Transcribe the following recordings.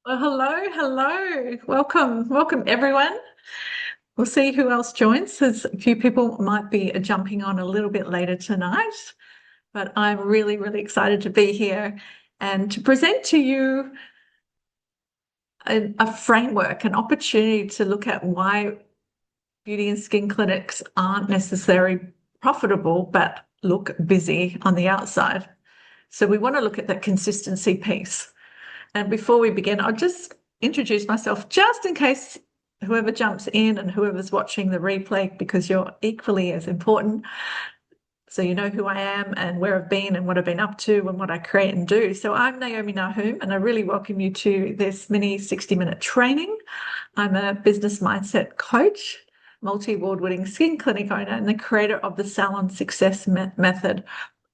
Well, hello. Welcome everyone. We'll see who else joins. There's a few people might be jumping on a little bit later tonight, but I'm really excited to be here and to present to you a framework, an opportunity to look at why beauty and skin clinics aren't necessarily profitable, but look busy on the outside. So we want to look at that consistency piece. And before we begin, I'll just introduce myself just in case whoever jumps in and whoever's watching the replay, because you're equally as important. So you know who I am and where I've been and what I've been up to and what I create and do. So I'm Naomi Nahum, and I really welcome you to this mini 60-minute training. I'm a business mindset coach, multi-award winning skin clinic owner, and the creator of the Salon Success Method.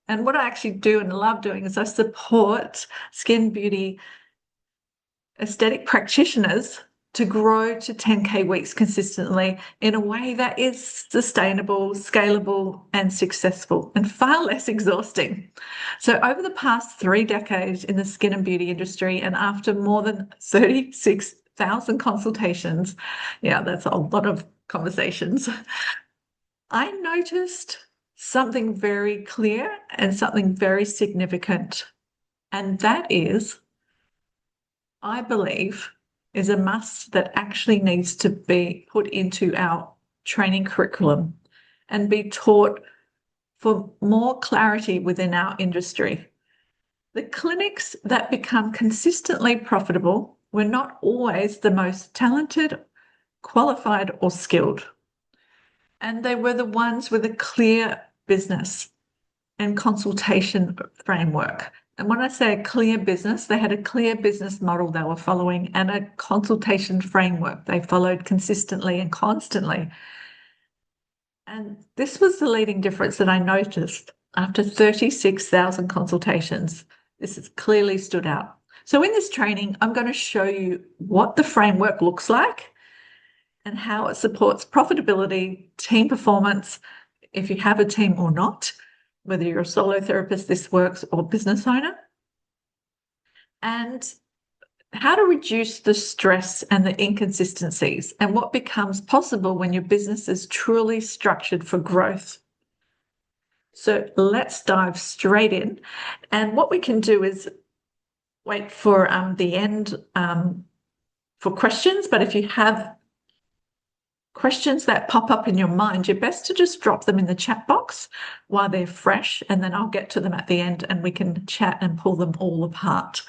And what I actually do and love doing is I support skin beauty aesthetic practitioners to grow to 10K weeks consistently in a way that is sustainable, scalable, and successful, and far less exhausting. So, over the past 3 decades in the skin and beauty industry, and after more than 36,000 consultations, yeah, that's a lot of conversations, I noticed something very clear and something very significant. And that is, I believe, is a must that actually needs to be put into our training curriculum and be taught for more clarity within our industry. The clinics that become consistently profitable were not always the most talented, qualified, or skilled. And they were the ones with a clear business and consultation framework. And when I say a clear business, they had a clear business model they were following and a consultation framework they followed consistently and constantly. And this was the leading difference that I noticed after 36,000 consultations. This has clearly stood out. So in this training, I'm going to show you what the framework looks like and how it supports profitability, team performance, if you have a team or not, whether you're a solo therapist, this works, or business owner, and how to reduce the stress and the inconsistencies and what becomes possible when your business is truly structured for growth. So let's dive straight in. And what we can do is wait for the end for questions. But if you have questions that pop up in your mind, you're best to just drop them in the chat box while they're fresh, and then I'll get to them at the end and we can chat and pull them all apart.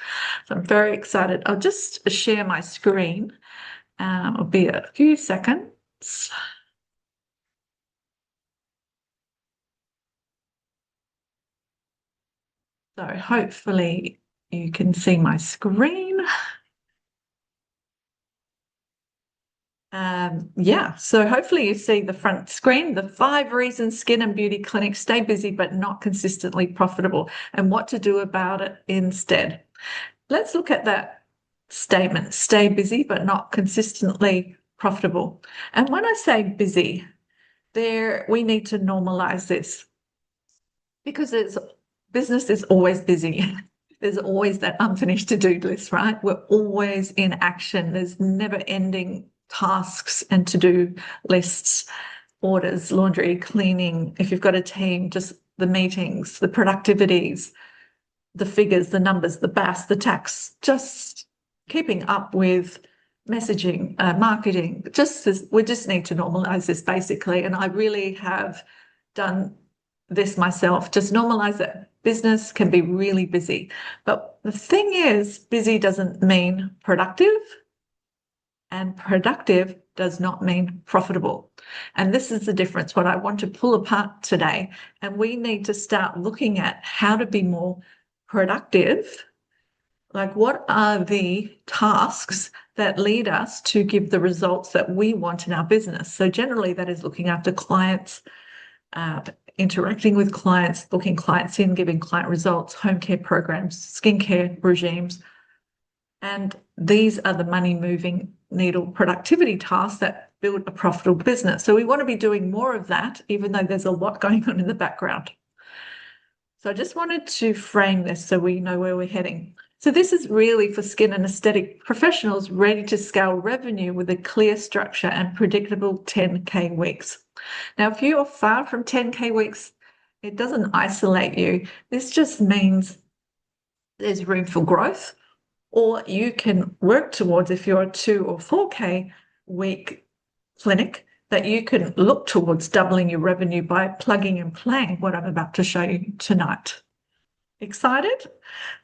So I'm very excited. I'll just share my screen. It'll be a few seconds. So hopefully you can see my screen. Yeah, so hopefully you see the front screen, the 5 reasons skin and beauty clinics stay busy but not consistently profitable, and what to do about it instead. Let's look at that statement, stay busy but not consistently profitable. And when I say busy, we need to normalize this because business is always busy. There's always that unfinished to-do list, right? We're always in action. There's never ending tasks and to-do lists, orders, laundry, cleaning. If you've got a team, just the meetings, the productivities, the figures, the numbers, the BAS, the tax, just keeping up with messaging, marketing. We just need to normalize this basically. And I really have done this myself, just normalize that business can be really busy. But the thing is, busy doesn't mean productive, and productive does not mean profitable. And this is the difference, what I want to pull apart today. And we need to start looking at how to be more productive. Like, what are the tasks that lead us to give the results that we want in our business? So generally that is looking after clients, interacting with clients, booking clients in, giving client results, home care programs, skincare regimes. And these are the money moving needle productivity tasks that build a profitable business. So we want to be doing more of that, even though there's a lot going on in the background. So I just wanted to frame this so we know where we're heading. So this is really for skin and aesthetic professionals ready to scale revenue with a clear structure and predictable 10K weeks. Now, if you're far from 10K weeks, it doesn't isolate you. This just means there's room for growth, or you can work towards, if you're a 2 or 4K week clinic, that you can look towards doubling your revenue by plugging and playing what I'm about to show you tonight. Excited?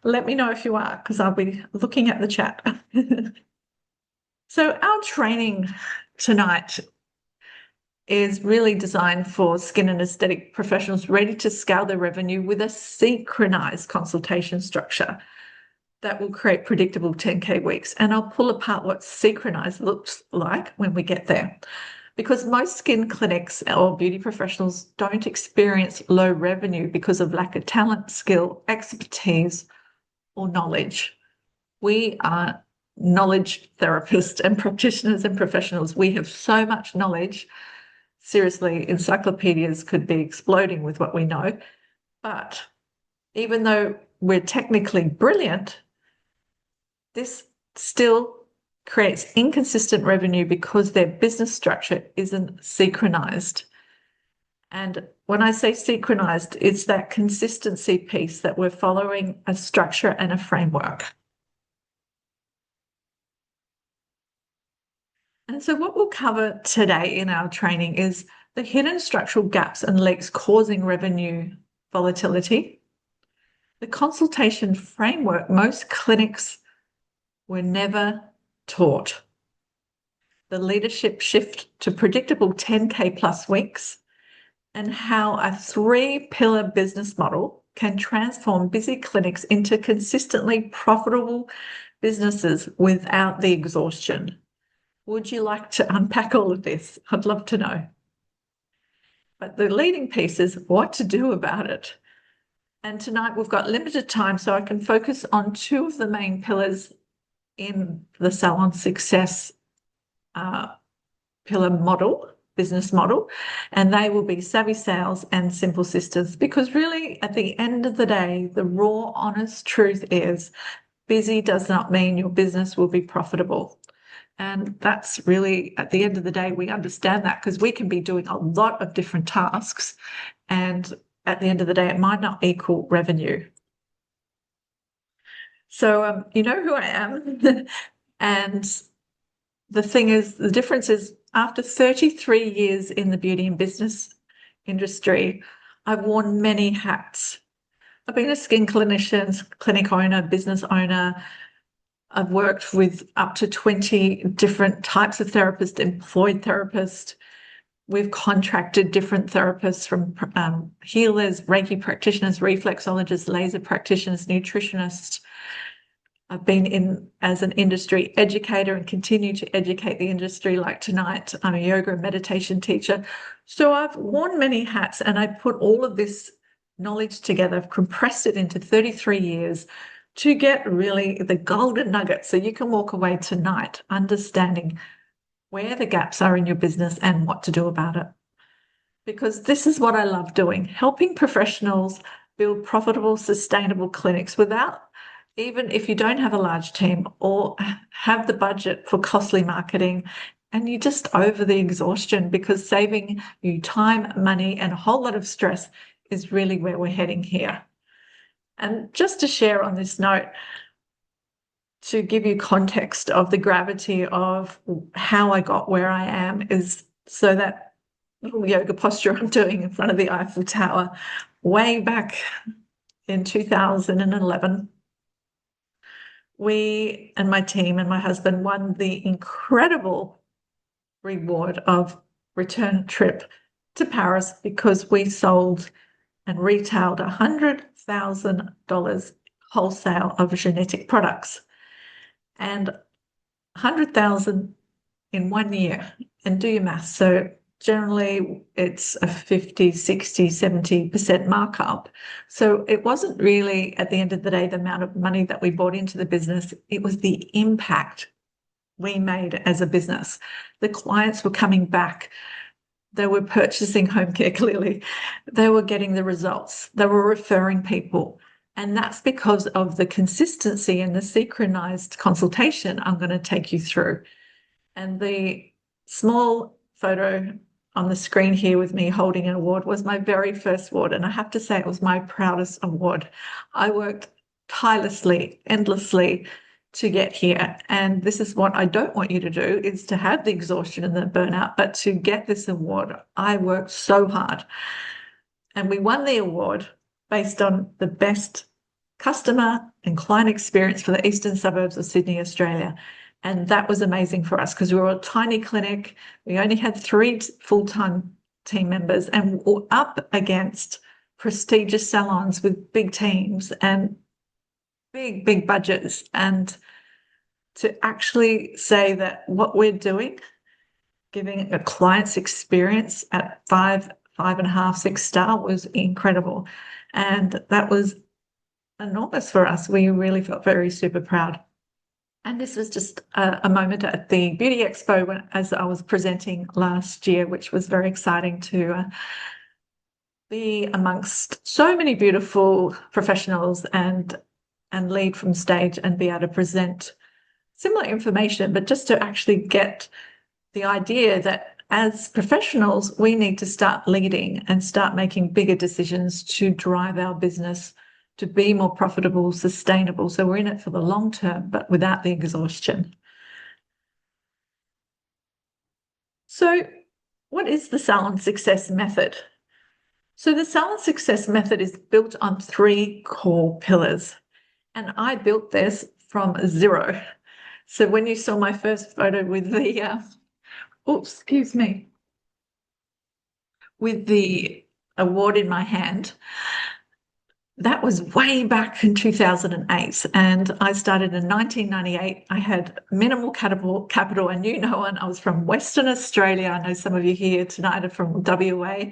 Let me know if you are, because I'll be looking at the chat. So our training tonight is really designed for skin and aesthetic professionals ready to scale their revenue with a synchronized consultation structure that will create predictable 10K weeks. And I'll pull apart what synchronized looks like when we get there. Because most skin clinics or beauty professionals don't experience low revenue because of lack of talent, skill, expertise, or knowledge. We are knowledge therapists and practitioners and professionals. We have so much knowledge. Seriously, encyclopedias could be exploding with what we know. But even though we're technically brilliant, this still creates inconsistent revenue because their business structure isn't synchronized. And when I say synchronized, it's that consistency piece that we're following a structure and a framework. And so what we'll cover today in our training is the hidden structural gaps and leaks causing revenue volatility, the consultation framework most clinics were never taught, the leadership shift to predictable 10K plus weeks, and how a 3-pillar business model can transform busy clinics into consistently profitable businesses without the exhaustion. Would you like to unpack all of this? I'd love to know. But the leading piece is what to do about it. And tonight we've got limited time, so I can focus on 2 of the main pillars in the salon success pillar model, business model, and they will be savvy sales and simple systems. Because really, at the end of the day, the raw, honest truth is busy does not mean your business will be profitable. And that's really, at the end of the day, we understand that because we can be doing a lot of different tasks, and at the end of the day, it might not equal revenue. So you know who I am. And the thing is, the difference is after 33 years in the beauty and business industry, I've worn many hats. I've been a skin clinician, clinic owner, business owner. I've worked with up to 20 different types of therapists, employed therapists. We've contracted different therapists from healers, Reiki practitioners, reflexologists, laser practitioners, nutritionists. I've been in as an industry educator and continue to educate the industry. Like tonight, I'm a yoga and meditation teacher. So I've worn many hats, and I put all of this knowledge together, I've compressed it into 33 years to get really the golden nugget so you can walk away tonight understanding where the gaps are in your business and what to do about it. Because this is what I love doing, helping professionals build profitable, sustainable clinics without, even if you don't have a large team or have the budget for costly marketing, and you're just over the exhaustion, because saving you time, money, and a whole lot of stress is really where we're heading here. And just to share on this note, to give you context of the gravity of how I got where I am, is so that little yoga posture I'm doing in front of the Eiffel Tower way back in 2011. We and my team and my husband won the incredible reward of return trip to Paris because we sold and retailed $100,000 wholesale of genetic products, and 100,000 in 1 year. And do your math. So generally it's a 50, 60, 70% markup. So it wasn't really, at the end of the day, the amount of money that we brought into the business. It was the impact we made as a business. The clients were coming back. They were purchasing home care, clearly. They were getting the results. They were referring people. And that's because of the consistency and the synchronized consultation I'm going to take you through. And the small photo on the screen here with me holding an award was my very first award. And I have to say, it was my proudest award. I worked tirelessly, endlessly to get here. And this is what I don't want you to do, is to have the exhaustion and the burnout, but to get this award, I worked so hard. And we won the award based on the best customer and client experience for the eastern suburbs of Sydney, Australia. And that was amazing for us because we were a tiny clinic. We only had 3 full-time team members, and we were up against prestigious salons with big teams and big budgets. And to actually say that what we're doing, giving a client's experience at 5.5, 6 star, was incredible. And that was enormous for us. We really felt very super proud. And this was just a moment at the Beauty Expo as I was presenting last year, which was very exciting to be amongst so many beautiful professionals and lead from stage and be able to present similar information, but just to actually get the idea that as professionals, we need to start leading and start making bigger decisions to drive our business to be more profitable, sustainable. So we're in it for the long term, but without the exhaustion. So what is the Salon Success Method? So the Salon Success Method is built on 3 core pillars. And I built this from 0. So when you saw my first photo with the, with the award in my hand, that was way back in 2008. And I started in 1998. I had minimal capital, and you know, and I was from Western Australia. I know some of you here tonight are from WA.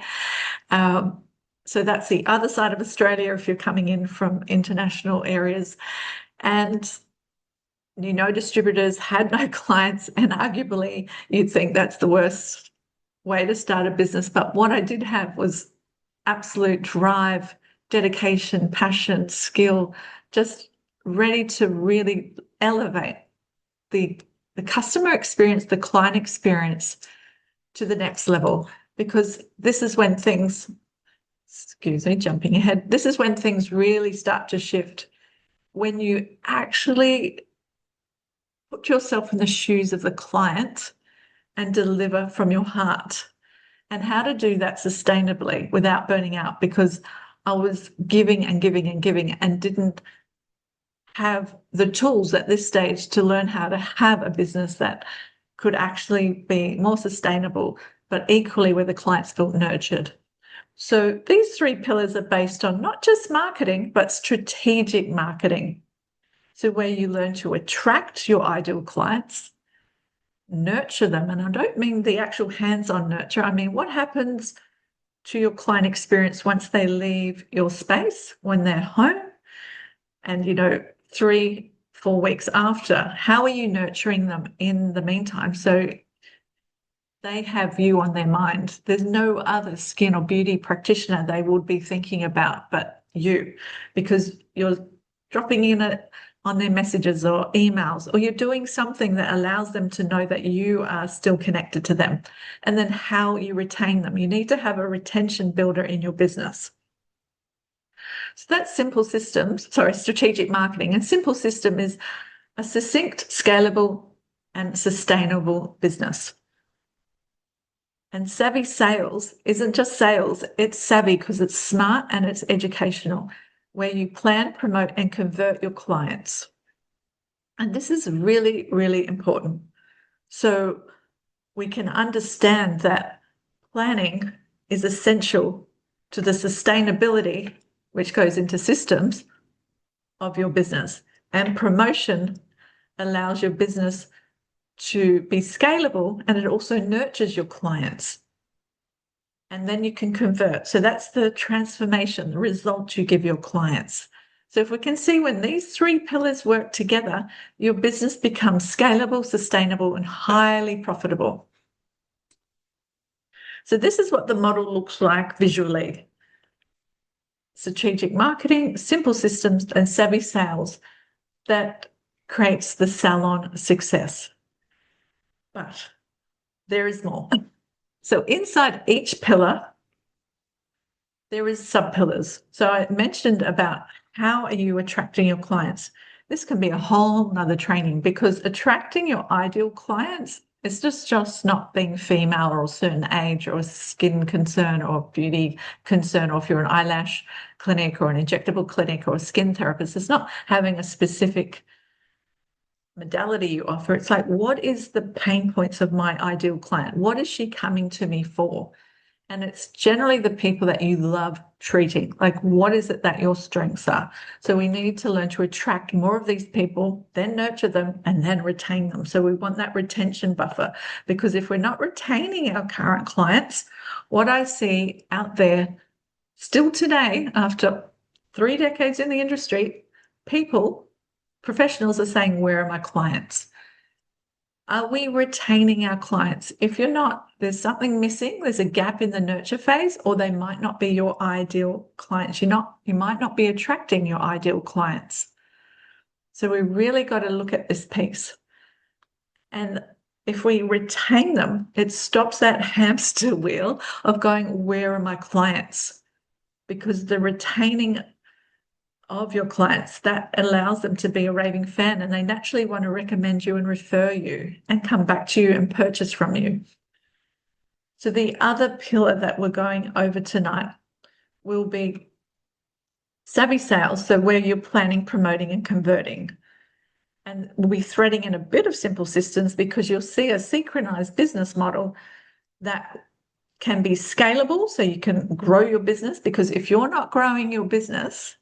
So that's the other side of Australia if you're coming in from international areas. And you know, distributors had no clients, and arguably you'd think that's the worst way to start a business. But what I did have was absolute drive, dedication, passion, skill, just ready to really elevate the customer experience, the client experience to the next level. Because this is when things, jumping ahead, this is when things really start to shift. When you actually put yourself in the shoes of the client and deliver from your heart. And how to do that sustainably without burning out, because I was giving and giving and giving and didn't have the tools at this stage to learn how to have a business that could actually be more sustainable, but equally where the clients felt nurtured. So these 3 pillars are based on not just marketing, but strategic marketing. So where you learn to attract your ideal clients, nurture them. And I don't mean the actual hands-on nurture. I mean, what happens to your client experience once they leave your space, when they're home, and, 3-4 weeks after? How are you nurturing them in the meantime? So they have you on their mind. There's no other skin or beauty practitioner they would be thinking about but you, because you're dropping in on their messages or emails, or you're doing something that allows them to know that you are still connected to them. And then how you retain them. You need to have a retention builder in your business. So that's strategic marketing. And simple system is a succinct, scalable, and sustainable business. And savvy sales isn't just sales, it's savvy because it's smart and it's educational, where you plan, promote, and convert your clients. And this is really, really important. So we can understand that planning is essential to the sustainability, which goes into systems of your business. And promotion allows your business to be scalable, and it also nurtures your clients. And then you can convert. So that's the transformation, the result you give your clients. So if we can see, when these 3 pillars work together, your business becomes scalable, sustainable, and highly profitable. So this is what the model looks like visually. strategic marketing, simple systems, and savvy sales that creates the salon success. But there is more. So inside each pillar, there is sub-pillars. So I mentioned about how are you attracting your clients. This can be a whole nother training, because attracting your ideal clients is just not being female or a certain age or a skin concern or beauty concern, or if you're an eyelash clinic or an injectable clinic or a skin therapist. It's not having a specific modality you offer. It's like, what is the pain points of my ideal client? What is she coming to me for? And it's generally the people that you love treating. Like, what is it that your strengths are? So we need to learn to attract more of these people, then nurture them, and then retain them. So we want that retention buffer, because if we're not retaining our current clients, what I see out there still today, after 3 decades in the industry, professionals are saying, where are my clients? Are we retaining our clients? If you're not, there's something missing. There's a gap in the nurture phase, or they might not be your ideal clients. You might not be attracting your ideal clients. So we really got to look at this piece. And if we retain them, it stops that hamster wheel of going, where are my clients? Because the retaining of your clients, that allows them to be a raving fan, and they naturally want to recommend you and refer you and come back to you and purchase from you. So the other pillar that we're going over tonight will be savvy sales. So where you're planning, promoting, and converting. And we'll be threading in a bit of simple systems, because you'll see a synchronized business model that can be scalable, so you can grow your business. Because if you're not growing your business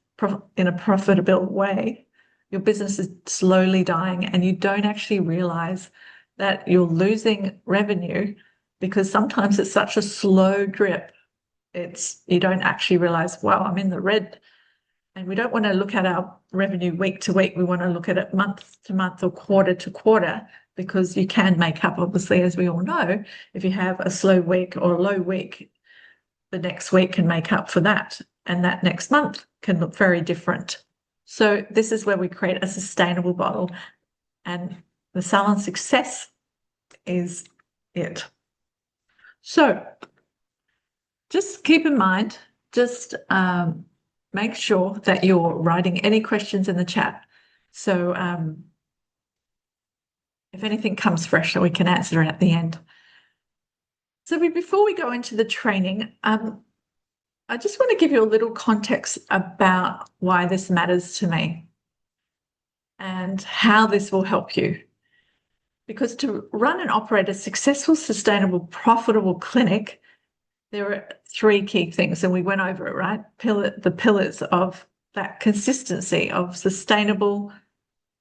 in a profitable way, your business is slowly dying, and you don't actually realize that you're losing revenue, because sometimes it's such a slow drip. You don't actually realize, wow, I'm in the red. And we don't want to look at our revenue week to week. We want to look at it month to month or quarter to quarter, because you can make up, obviously, as we all know, if you have a slow week or a low week, the next week can make up for that. And that next month can look very different. So this is where we create a sustainable model, and the salon success is it. So just keep in mind, just make sure that you're writing any questions in the chat. So if anything comes fresh, we can answer it at the end. So before we go into the training, I just want to give you a little context about why this matters to me and how this will help you. Because to run and operate a successful, sustainable, profitable clinic, there are 3 key things, and we went over it, right? The pillars of that consistency of sustainable,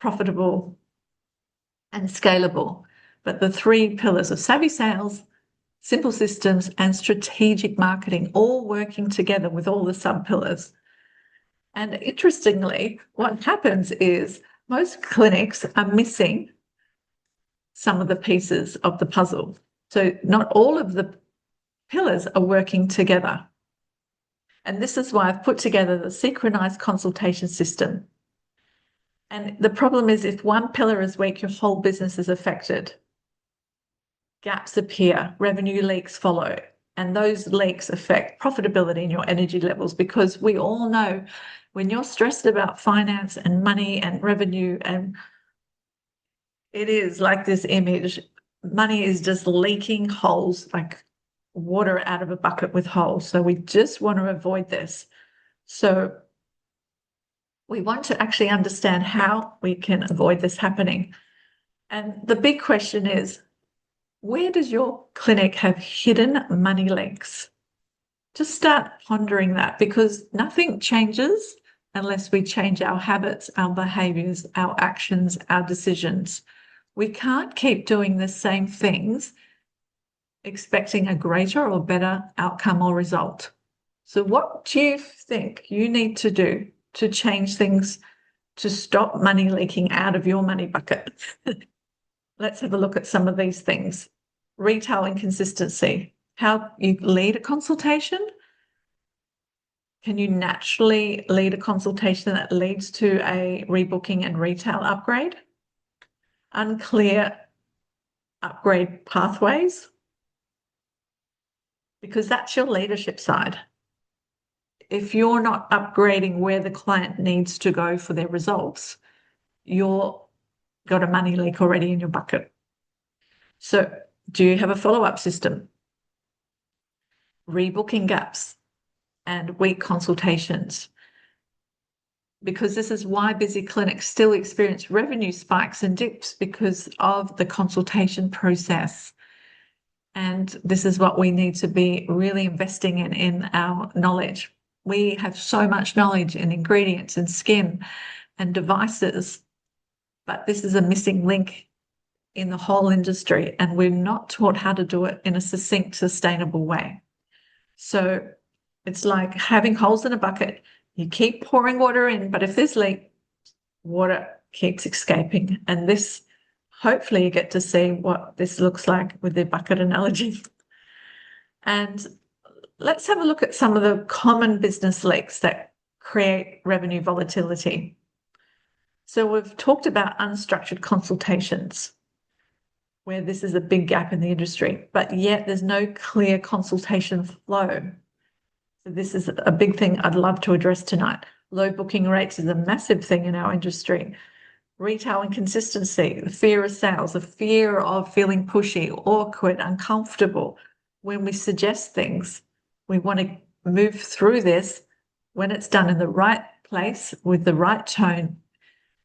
profitable, and scalable. But the 3 pillars of savvy sales, simple systems, and strategic marketing, all working together with all the sub-pillars. And interestingly, what happens is most clinics are missing some of the pieces of the puzzle. So not all of the pillars are working together. And this is why I've put together the synchronized consultation system. And the problem is, if one pillar is weak, your whole business is affected. Gaps appear, revenue leaks follow, and those leaks affect profitability and your energy levels, because we all know when you're stressed about finance and money and revenue, and it is like this image, money is just leaking holes, like water out of a bucket with holes. So we just want to avoid this. So we want to actually understand how we can avoid this happening. And the big question is, where does your clinic have hidden money leaks? Just start pondering that, because nothing changes unless we change our habits, our behaviors, our actions, our decisions. We can't keep doing the same things expecting a greater or better outcome or result. So what do you think you need to do to change things to stop money leaking out of your money bucket? Let's have a look at some of these things. Retail inconsistency, how you lead a consultation, Can you naturally lead a consultation that leads to a rebooking and retail upgrade? Unclear upgrade pathways? Because that's your leadership side. If you're not upgrading where the client needs to go for their results, you've got a money leak already in your bucket. So do you have a follow-up system? Rebooking gaps and weak consultations. Because this is why busy clinics still experience revenue spikes and dips, because of the consultation process. And this is what we need to be really investing in our knowledge. We have so much knowledge in ingredients and skin and devices, but this is a missing link in the whole industry, and we're not taught how to do it in a succinct, sustainable way. So it's like having holes in a bucket. You keep pouring water in, but if there's leak, water keeps escaping. And this, hopefully you get to see what this looks like with the bucket analogy. And let's have a look at some of the common business leaks that create revenue volatility. So we've talked about unstructured consultations, where this is a big gap in the industry, but yet there's no clear consultation flow. So this is a big thing I'd love to address tonight. Low booking rates is a massive thing in our industry. Retail inconsistency, the fear of sales, the fear of feeling pushy, awkward, uncomfortable. When we suggest things, we want to move through this when it's done in the right place with the right tone.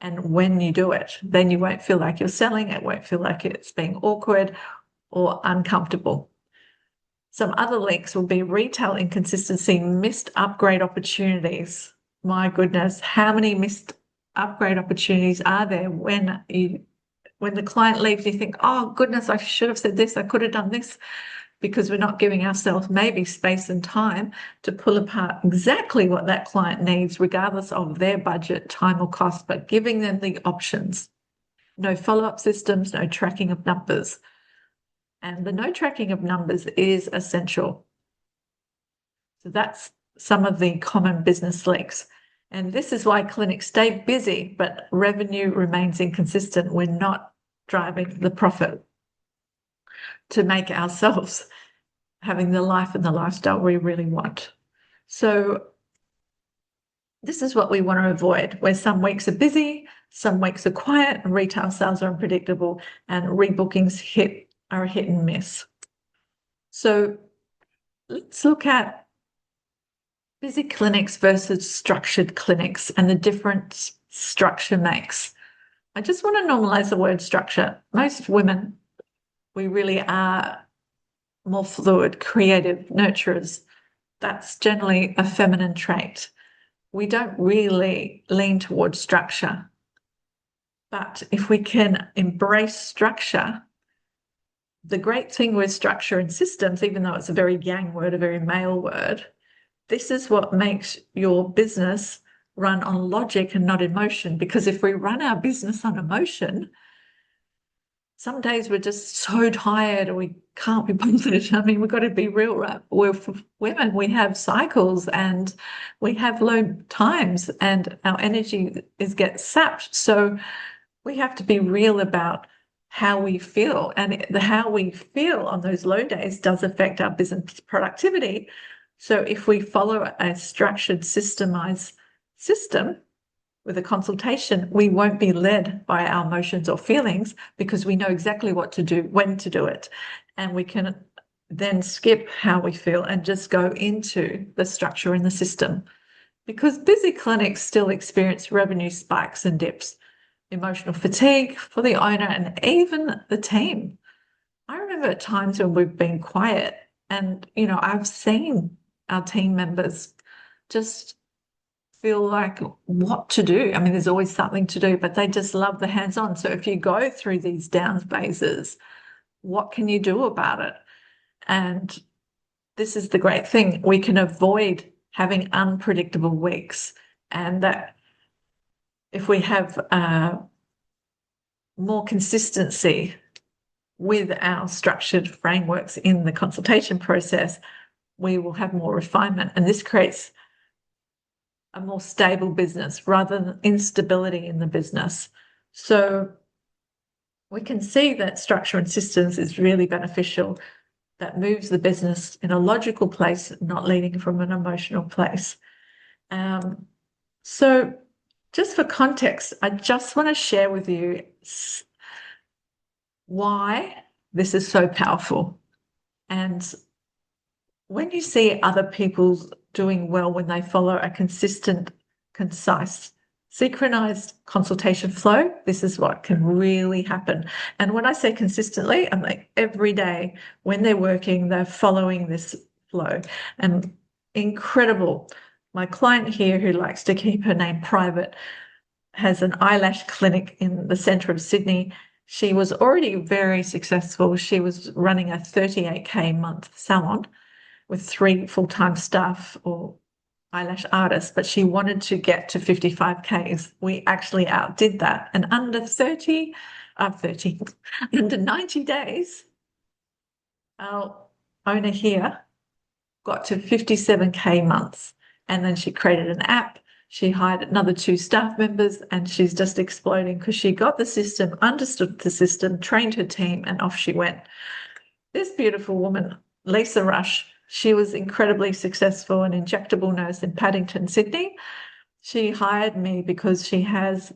And when you do it, then you won't feel like you're selling. It won't feel like it's being awkward or uncomfortable. Some other links will be retail inconsistency, missed upgrade opportunities. My goodness, how many missed upgrade opportunities are there when the client leaves, you think, oh goodness, I should have said this, I could have done this, because we're not giving ourselves maybe space and time to pull apart exactly what that client needs, regardless of their budget, time or cost, but giving them the options. No follow-up systems, no tracking of numbers. And the no tracking of numbers is essential. So that's some of the common business leaks. And this is why clinics stay busy, but revenue remains inconsistent. We're not driving the profit to make ourselves having the life and the lifestyle we really want. So this is what we want to avoid, where some weeks are busy, some weeks are quiet, and retail sales are unpredictable, and rebookings are a hit and miss. So let's look at busy clinics versus structured clinics and the difference structure makes. I just want to normalize the word structure. Most women, we really are more fluid, creative, nurturers. That's generally a feminine trait. We don't really lean towards structure. But if we can embrace structure, the great thing with structure and systems, even though it's a very yang word, a very male word, this is what makes your business run on logic and not emotion. Because if we run our business on emotion, some days we're just so tired and we can't be bothered. I mean, we've got to be real, right? We're women, we have cycles and we have low times and our energy gets sapped. So we have to be real about how we feel, and how we feel on those low days does affect our business productivity. So if we follow a structured, systemized system with a consultation, we won't be led by our emotions or feelings, because we know exactly what to do, when to do it. And we can then skip how we feel and just go into the structure in the system. Because busy clinics still experience revenue spikes and dips, emotional fatigue for the owner and even the team. I remember at times when we've been quiet and, I've seen our team members just feel like what to do. I mean, there's always something to do, but they just love the hands-on. So if you go through these down phases, what can you do about it? And this is the great thing. We can avoid having unpredictable weeks, and that if we have more consistency with our structured frameworks in the consultation process, we will have more refinement. And this creates a more stable business rather than instability in the business. So we can see that structure and systems is really beneficial. That moves the business in a logical place, not leading from an emotional place. So just for context, I just want to share with you why this is so powerful. And when you see other people doing well when they follow a consistent, concise, synchronized consultation flow, this is what can really happen. And when I say consistently, I'm like every day when they're working, they're following this flow. And incredible. My client here, who likes to keep her name private, has an eyelash clinic in the centre of Sydney. She was already very successful. She was running a 38K month salon with 3 full-time staff or eyelash artists, but she wanted to get to 55Ks. We actually outdid that. And under 90 days, our owner here got to 57K months. And then she created an app. She hired another 2 staff members, and she's just exploding because she got the system, understood the system, trained her team, and off she went. This beautiful woman, Lisa Rush, she was incredibly successful, an injectable nurse in Paddington, Sydney. She hired me because she has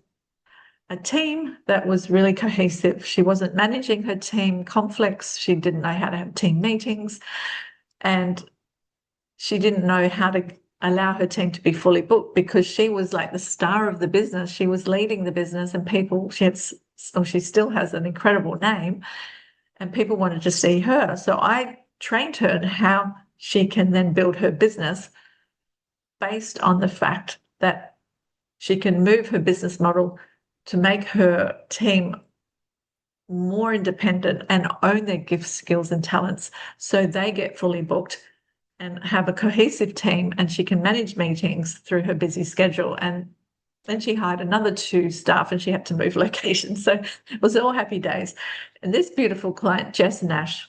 a team that was really cohesive. She wasn't managing her team conflicts. She didn't know how to have team meetings. And she didn't know how to allow her team to be fully booked because she was like the star of the business. She was leading the business, and she still has an incredible name, and people wanted to see her. So I trained her in how she can then build her business based on the fact that she can move her business model to make her team more independent and own their gifts, skills, and talents so they get fully booked and have a cohesive team, and she can manage meetings through her busy schedule. And then she hired another 2 staff, and she had to move locations. So it was all happy days. And this beautiful client, Jess Nash,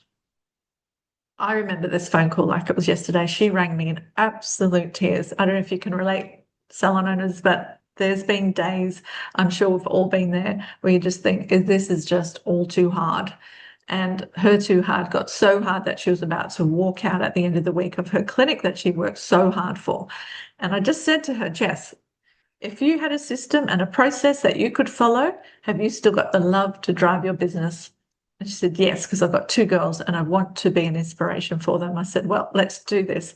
I remember this phone call like it was yesterday. She rang me in absolute tears. I don't know if you can relate, salon owners, but there's been days, I'm sure we've all been there, where you just think, this is just all too hard. And her too hard got so hard that she was about to walk out at the end of the week of her clinic that she worked so hard for. And I just said to her, Jess, if you had a system and a process that you could follow, have you still got the love to drive your business? And she said, yes, because I've got 2 girls and I want to be an inspiration for them. I said, well, let's do this.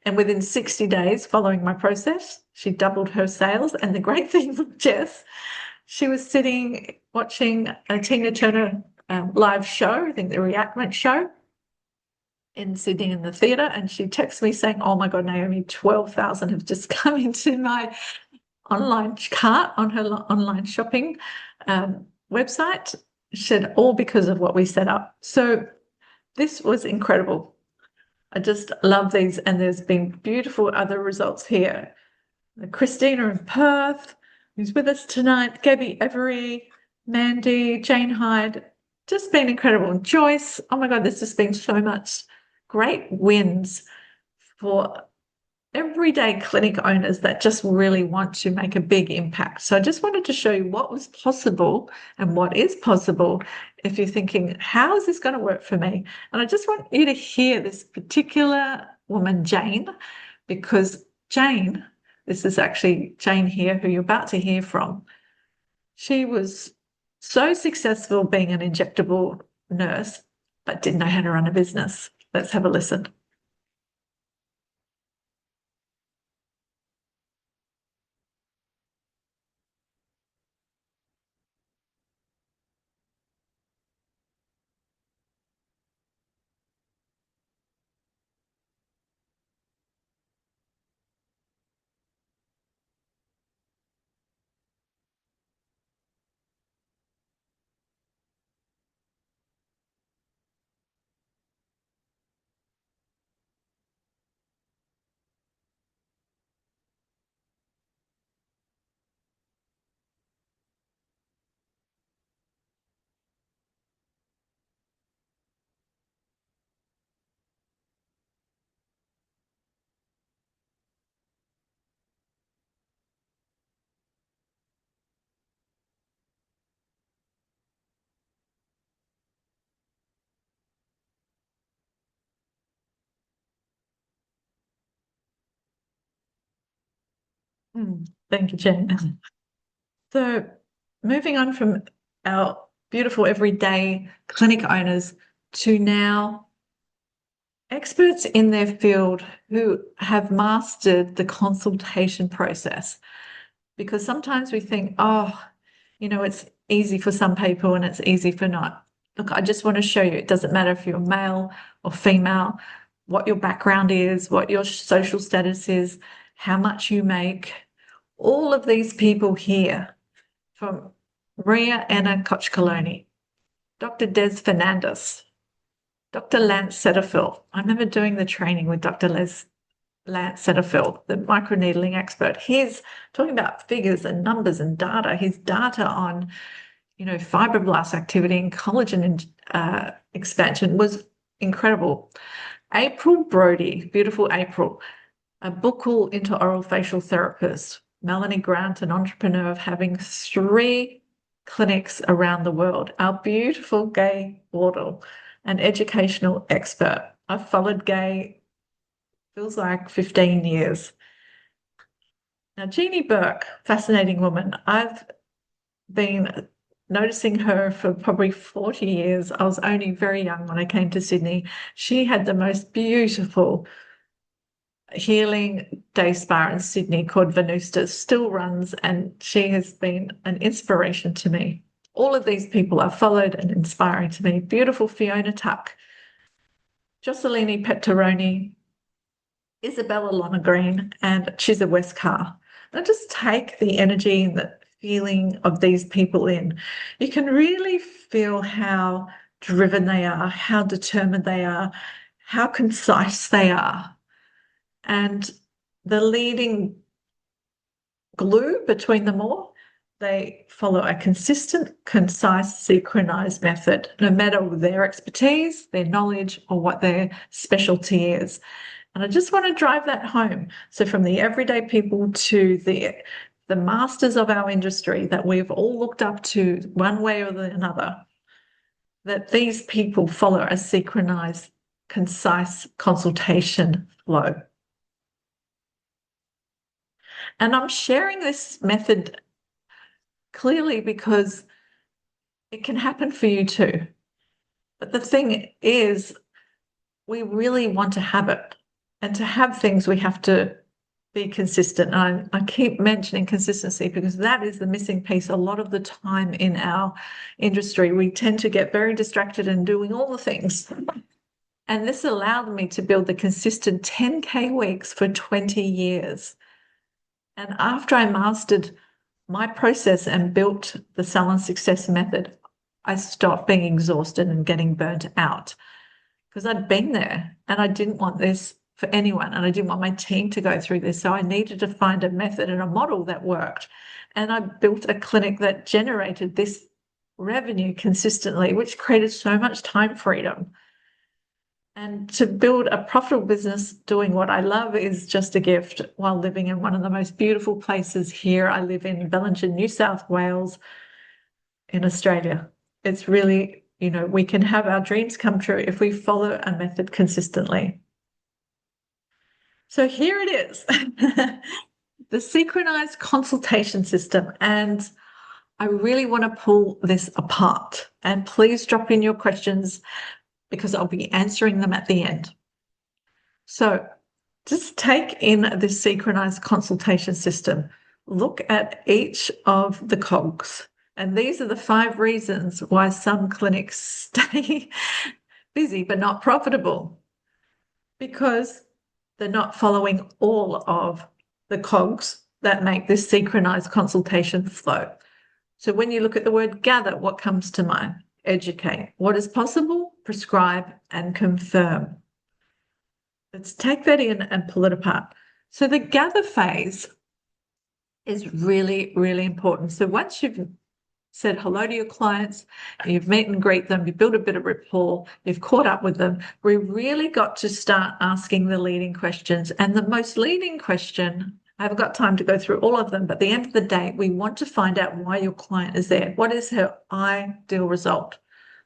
And within 60 days following my process, she doubled her sales. And the great thing with Jess, she was sitting watching a Tina Turner live show, I think the reenactment show in Sydney in the theatre. And she texted me saying, oh my God, Naomi, 12,000 have just come into my online cart on her online shopping website. She said, all because of what we set up. So this was incredible. I just love these. And there's been beautiful other results here. Christina in Perth, who's with us tonight, Gabby Every, Mandy, Jane Hyde, just been incredible. And Joyce, oh my God, there's just been so much great wins for everyday clinic owners that just really want to make a big impact. So I just wanted to show you what was possible and what is possible if you're thinking, how is this going to work for me? And I just want you to hear this particular woman, Jane, because Jane, this is actually Jane here, who you're about to hear from. She was so successful being an injectable nurse, but didn't know how to run a business. Let's have a listen. Thank you, Jen. So, moving on from our beautiful everyday clinic owners to now experts in their field who have mastered the consultation process. Because sometimes we think, oh, it's easy for some people and it's easy for not. Look, I just want to show you it doesn't matter if you're male or female, what your background is, what your social status is, how much you make. All of these people here, from Maria Anna Kochkoloni, Dr. Des Fernandez, Dr. Lance Setterfield. I remember doing the training with Dr. Lance Setterfield, the microneedling expert. He's talking about figures and numbers and data. His data on, fibroblast activity and collagen expansion was incredible. April Brody, beautiful April, a buccal intraoral facial therapist. Melanie Grant, an entrepreneur of having 3 clinics around the world. Our beautiful Gay Wardle, an educational expert. I've followed Gay, feels like 15 years. Now, Jeannie Burke, fascinating woman. I've been noticing her for probably 40 years. I was only very young when I came to Sydney. She had the most beautiful healing day spa in Sydney called Venusta, still runs, and she has been an inspiration to me. All of these people are followed and inspiring to me. Beautiful Fiona Tuck, Jocelyne Petteroni, Isabella Lonergreen, and she's a Westcar. And just take the energy and the feeling of these people in. You can really feel how driven they are, how determined they are, how concise they are. And the leading glue between them all, they follow a consistent, concise, synchronized method, no matter their expertise, their knowledge, or what their specialty is. And I just want to drive that home. So from the everyday people to the masters of our industry that we've all looked up to one way or another, that these people follow a synchronized, concise consultation flow. And I'm sharing this method clearly because it can happen for you too. But the thing is, we really want to have it. And to have things, we have to be consistent. And I keep mentioning consistency because that is the missing piece a lot of the time in our industry. We tend to get very distracted in doing all the things. And this allowed me to build the consistent 10K weeks for 20 years. And after I mastered my process and built the Salon Success method, I stopped being exhausted and getting burnt out because I'd been there and I didn't want this for anyone and I didn't want my team to go through this. So I needed to find a method and a model that worked. And I built a clinic that generated this revenue consistently, which created so much time freedom. And to build a profitable business doing what I love is just a gift while living in one of the most beautiful places here. I live in Bellingen, New South Wales, in Australia. It's really, we can have our dreams come true if we follow a method consistently. So here it is, the synchronized consultation system. And I really want to pull this apart. And please drop in your questions because I'll be answering them at the end. So just take in this synchronized consultation system. Look at each of the cogs. And these are the 5 reasons why some clinics stay busy but not profitable. Because they're not following all of the cogs that make this synchronized consultation flow. So when you look at the word gather, what comes to mind? Educate. What is possible? Prescribe and confirm. Let's take that in and pull it apart. So the gather phase is really, really important. So once you've said hello to your clients, you've met and greet them, you've built a bit of rapport, you've caught up with them, we really got to start asking the leading questions. And the most leading question, I haven't got time to go through all of them, but at the end of the day, we want to find out why your client is there. What is her ideal result?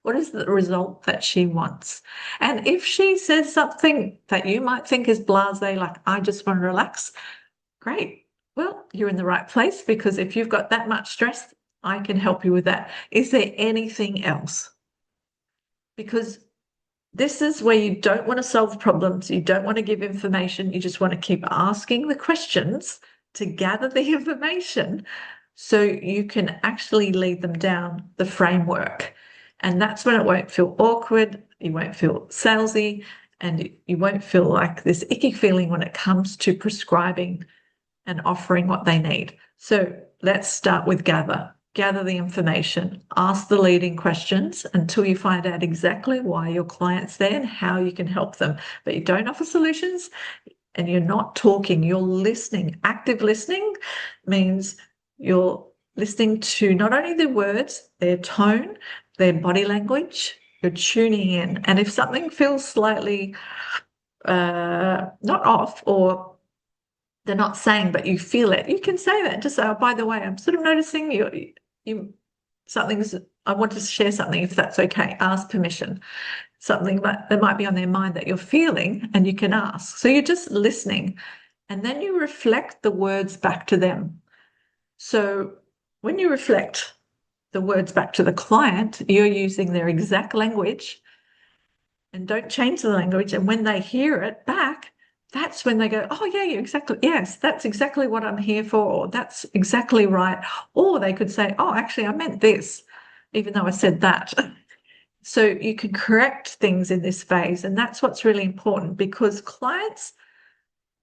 What is the result that she wants? And if she says something that you might think is blasé, like, I just want to relax, great. Well, you're in the right place, because if you've got that much stress, I can help you with that. Is there anything else? Because this is where you don't want to solve problems, you don't want to give information, you just want to keep asking the questions to gather the information so you can actually lead them down the framework. And that's when it won't feel awkward, you won't feel salesy, and you won't feel like this icky feeling when it comes to prescribing and offering what they need. So let's start with gather. Gather the information, ask the leading questions until you find out exactly why your client's there and how you can help them. But you don't offer solutions and you're not talking, you're listening. Active listening means you're listening to not only their words, their tone, their body language, you're tuning in. And if something feels slightly not off, or they're not saying, but you feel it, you can say that. Just say, oh, by the way, I'm sort of noticing you something's, I want to share something, if that's okay. Ask permission. Something that might be on their mind that you're feeling, and you can ask. So you're just listening, and then you reflect the words back to them. So when you reflect the words back to the client, you're using their exact language, and don't change the language. And when they hear it back, that's when they go, oh, yeah, exactly. Yes, that's exactly what I'm here for. Or that's exactly right. Or they could say, oh, actually, I meant this, even though I said that. So you can correct things in this phase. And that's what's really important, because clients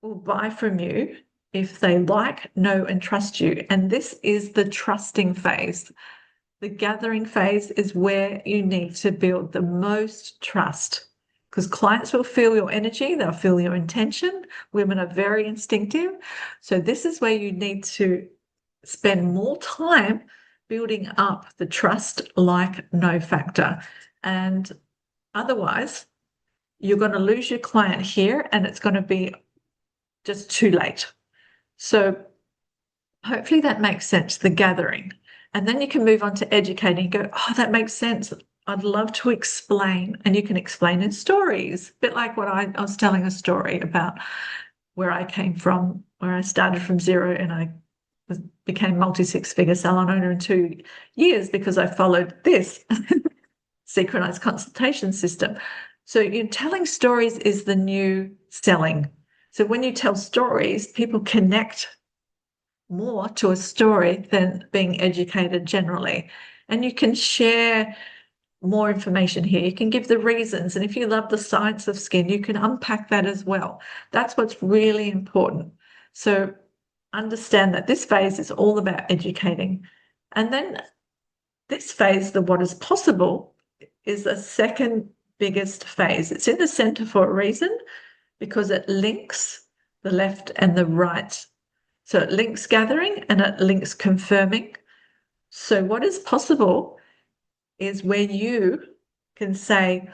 will buy from you if they like, know, and trust you. And this is the trusting phase. The gathering phase is where you need to build the most trust, because clients will feel your energy, they'll feel your intention. Women are very instinctive. So this is where you need to spend more time building up the trust, like, know factor. And otherwise, you're going to lose your client here, and it's going to be just too late. So hopefully that makes sense, the gathering. And then you can move on to educating and go, oh, that makes sense. I'd love to explain. And you can explain in stories, a bit like what I was telling a story about where I came from, where I started from zero and I became multi-six-figure salon owner in 2 years because I followed this synchronized consultation system. So you're telling stories is the new selling. So when you tell stories, people connect more to a story than being educated generally. And you can share more information here. You can give the reasons. And if you love the science of skin, you can unpack that as well. That's what's really important. So understand that this phase is all about educating. And then this phase, the what is possible, is the second biggest phase. It's in the center for a reason, because it links the left and the right. So it links gathering and it links confirming. So what is possible is where you can say,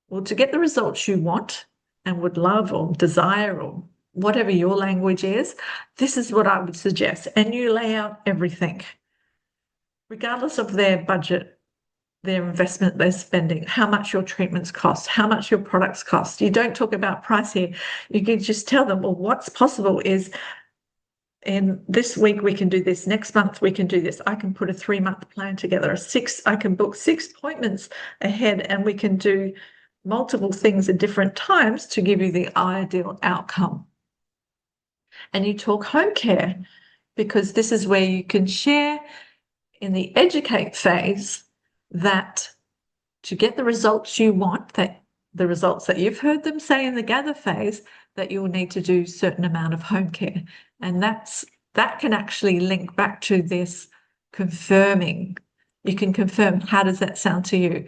well, to get the results you want and would love or desire, or whatever your language is, this is what I would suggest. And you lay out everything, regardless of their budget, their investment they're spending, how much your treatments cost, how much your products cost. You don't talk about price here. You can just tell them, well, what's possible is, in this week we can do this, next month we can do this. I can put a 3-month plan together, I can book 6 appointments ahead, and we can do multiple things at different times to give you the ideal outcome. And you talk home care, because this is where you can share in the educate phase that to get the results you want, that the results that you've heard them say in the gather phase, that you'll need to do a certain amount of home care. And that can actually link back to this confirming. You can confirm, how does that sound to you?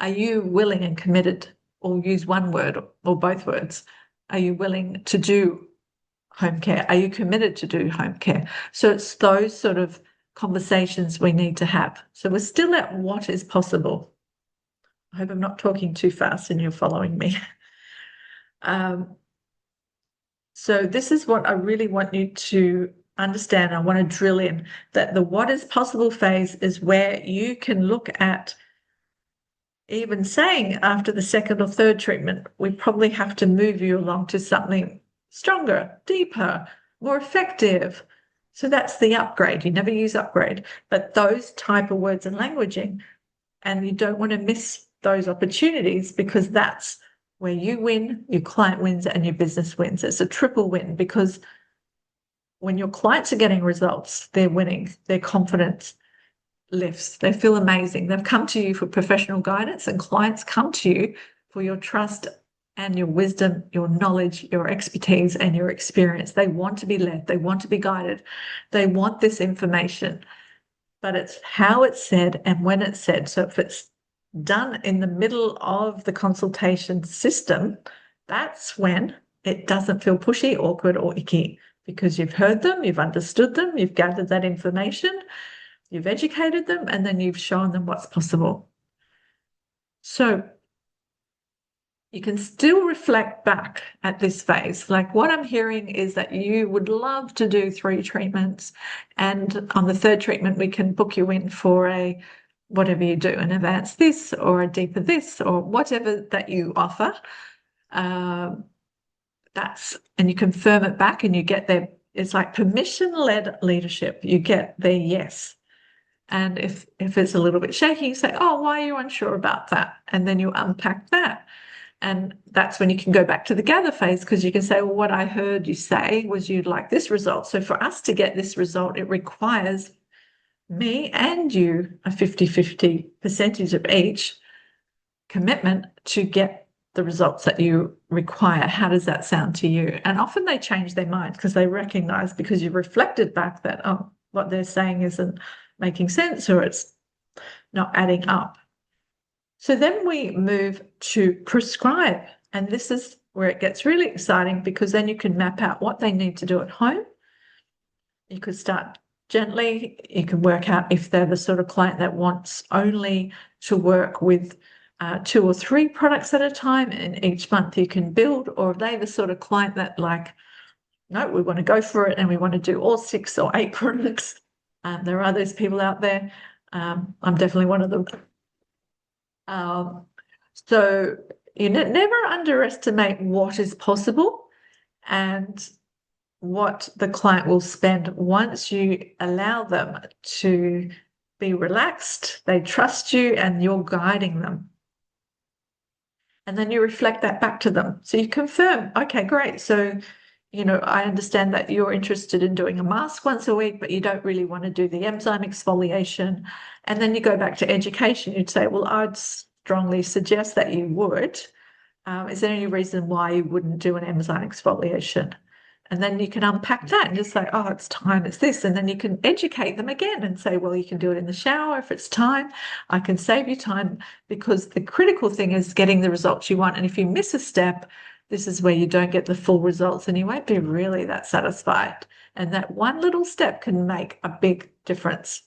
Are you willing and committed, or use one word or both words? Are you willing to do home care? Are you committed to do home care? So it's those sort of conversations we need to have. So we're still at what is possible. I hope I'm not talking too fast and you're following me. So this is what I really want you to understand. I want to drill in that the what is possible phase is where you can look at, even saying after the second or third treatment, we probably have to move you along to something stronger, deeper, more effective. So that's the upgrade. You never use upgrade, but those type of words and languaging, and you don't want to miss those opportunities because that's where you win, your client wins, and your business wins. It's a triple win because when your clients are getting results, they're winning, their confidence lifts, they feel amazing. They've come to you for professional guidance, and clients come to you for your trust and your wisdom, your knowledge, your expertise, and your experience. They want to be led, they want to be guided, they want this information, but it's how it's said and when it's said. So if it's done in the middle of the consultation system, that's when it doesn't feel pushy, awkward, or icky, because you've heard them, you've understood them, you've gathered that information, you've educated them, and then you've shown them what's possible. So you can still reflect back at this phase. Like, what I'm hearing is that you would love to do 3 treatments, and on the 3rd treatment, we can book you in for a whatever you do, an advanced this or a deeper this or whatever that you offer. And you confirm it back and you get their, it's like permission-led leadership. You get their yes. And if it's a little bit shaky, you say, oh, why are you unsure about that? And then you unpack that. And that's when you can go back to the gather phase, because you can say, well, what I heard you say was you'd like this result. So for us to get this result, it requires me and you a 50-50 percentage of each commitment to get the results that you require. How does that sound to you? And often they change their mind because they recognize, because you've reflected back, that, oh, what they're saying isn't making sense or it's not adding up. So then we move to prescribe. And this is where it gets really exciting, because then you can map out what they need to do at home. You could start gently. You can work out if they're the sort of client that wants only to work with 2 or 3 products at a time, and each month you can build, or if they're the sort of client that, like, no, we want to go for it and we want to do all 6 or 8 products. There are those people out there. I'm definitely one of them. So you never underestimate what is possible and what the client will spend once you allow them to be relaxed, they trust you, and you're guiding them. And then you reflect that back to them. So you confirm, okay, great. So, I understand that you're interested in doing a mask once a week, but you don't really want to do the enzyme exfoliation. And then you go back to education. You'd say, well, I'd strongly suggest that you would. Is there any reason why you wouldn't do an enzyme exfoliation? And then you can unpack that and just say, oh, it's time, it's this. And then you can educate them again and say, well, you can do it in the shower if it's time. I can save you time, because the critical thing is getting the results you want. And if you miss a step, this is where you don't get the full results and you won't be really that satisfied. And that one little step can make a big difference.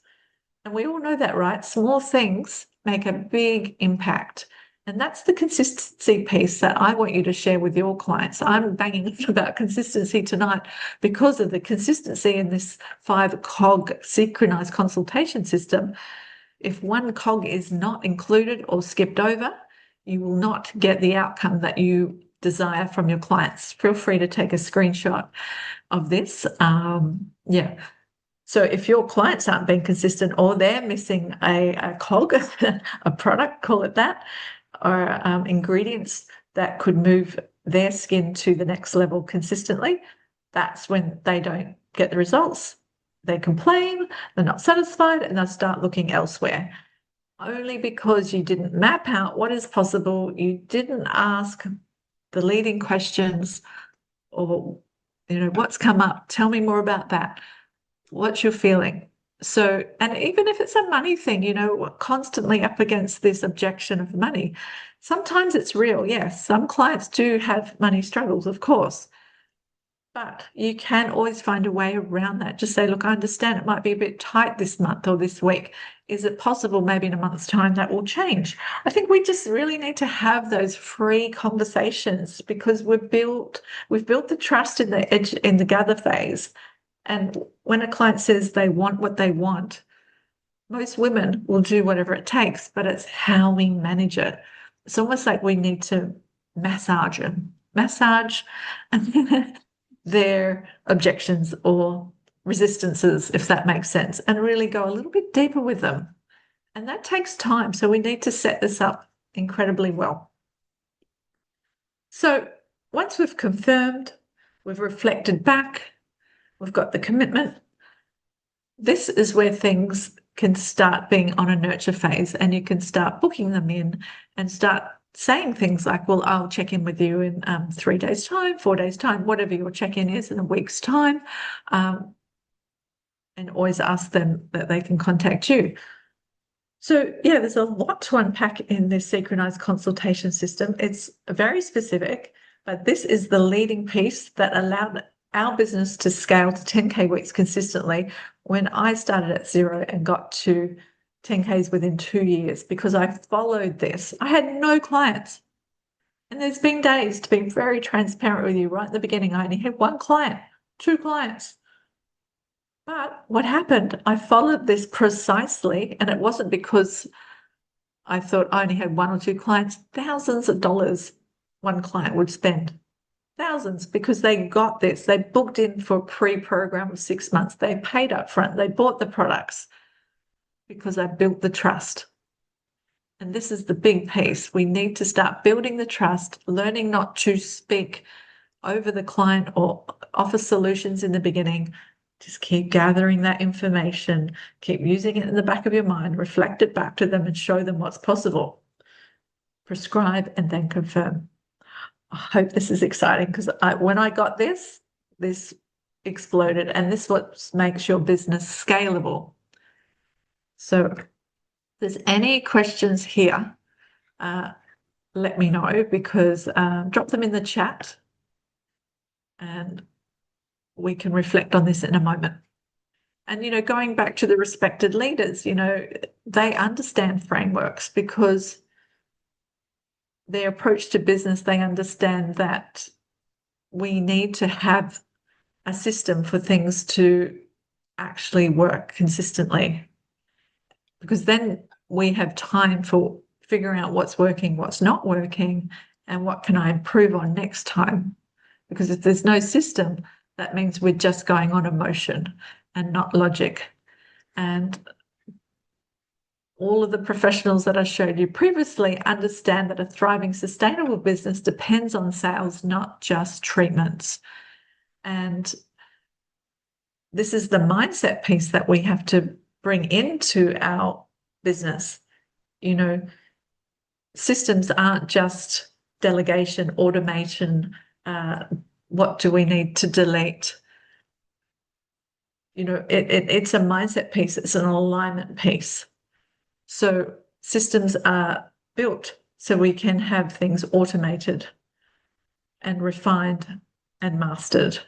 And we all know that, right? Small things make a big impact. And that's the consistency piece that I want you to share with your clients. I'm banging about consistency tonight because of the consistency in this 5-cog synchronized consultation system. If one cog is not included or skipped over, you will not get the outcome that you desire from your clients. Feel free to take a screenshot of this. So if your clients aren't being consistent, or they're missing a cog, a product, call it that, or ingredients that could move their skin to the next level consistently, that's when they don't get the results. They complain, they're not satisfied, and they'll start looking elsewhere. Only because you didn't map out what is possible, you didn't ask the leading questions, or, what's come up? Tell me more about that. What's your feeling? So, and even if it's a money thing, we're constantly up against this objection of money. Sometimes it's real, yes. Some clients do have money struggles, of course. But you can always find a way around that. Just say, look, I understand it might be a bit tight this month or this week. Is it possible maybe in a month's time that will change? I think we just really need to have those free conversations, because we've built the trust in the gather phase. And when a client says they want what they want, most women will do whatever it takes, but it's how we manage it. It's almost like we need to massage and their objections or resistances, if that makes sense, and really go a little bit deeper with them. And that takes time. So we need to set this up incredibly well. So once we've confirmed, we've reflected back, we've got the commitment, this is where things can start being on a nurture phase, and you can start booking them in and start saying things like, well, I'll check in with you in 3 days' time, 4 days' time, whatever your check-in is in a week's time. And always ask them that they can contact you. So yeah, there's a lot to unpack in this synchronized consultation system. It's very specific, but this is the leading piece that allowed our business to scale to 10K weeks consistently when I started at 0 and got to 10Ks within 2 years, because I followed this. I had no clients. And there's been days, to be very transparent with you, right at the beginning, I only had 1 client, 2 clients. But what happened, I followed this precisely, and it wasn't because I thought I only had 1 or 2 clients. Thousands of dollars one client would spend. Thousands, because they got this. They booked in for a pre-program of 6 months. They paid up front. They bought the products because I built the trust. And this is the big piece. We need to start building the trust, learning not to speak over the client or offer solutions in the beginning. Just keep gathering that information, keep using it in the back of your mind, reflect it back to them and show them what's possible. Prescribe and then confirm. I hope this is exciting, because when I got this exploded, and this is what makes your business scalable. So if there's any questions here, let me know, because drop them in the chat and we can reflect on this in a moment. And, going back to the respected leaders, they understand frameworks, because their approach to business, they understand that we need to have a system for things to actually work consistently, because then we have time for figuring out what's working, what's not working, and what can I improve on next time. Because if there's no system, that means we're just going on emotion and not logic. And all of the professionals that I showed you previously understand that a thriving, sustainable business depends on sales, not just treatments. And this is the mindset piece that we have to bring into our business. Systems aren't just delegation, automation. What do we need to delete? It's a mindset piece. It's an alignment piece. So systems are built so we can have things automated and refined and mastered.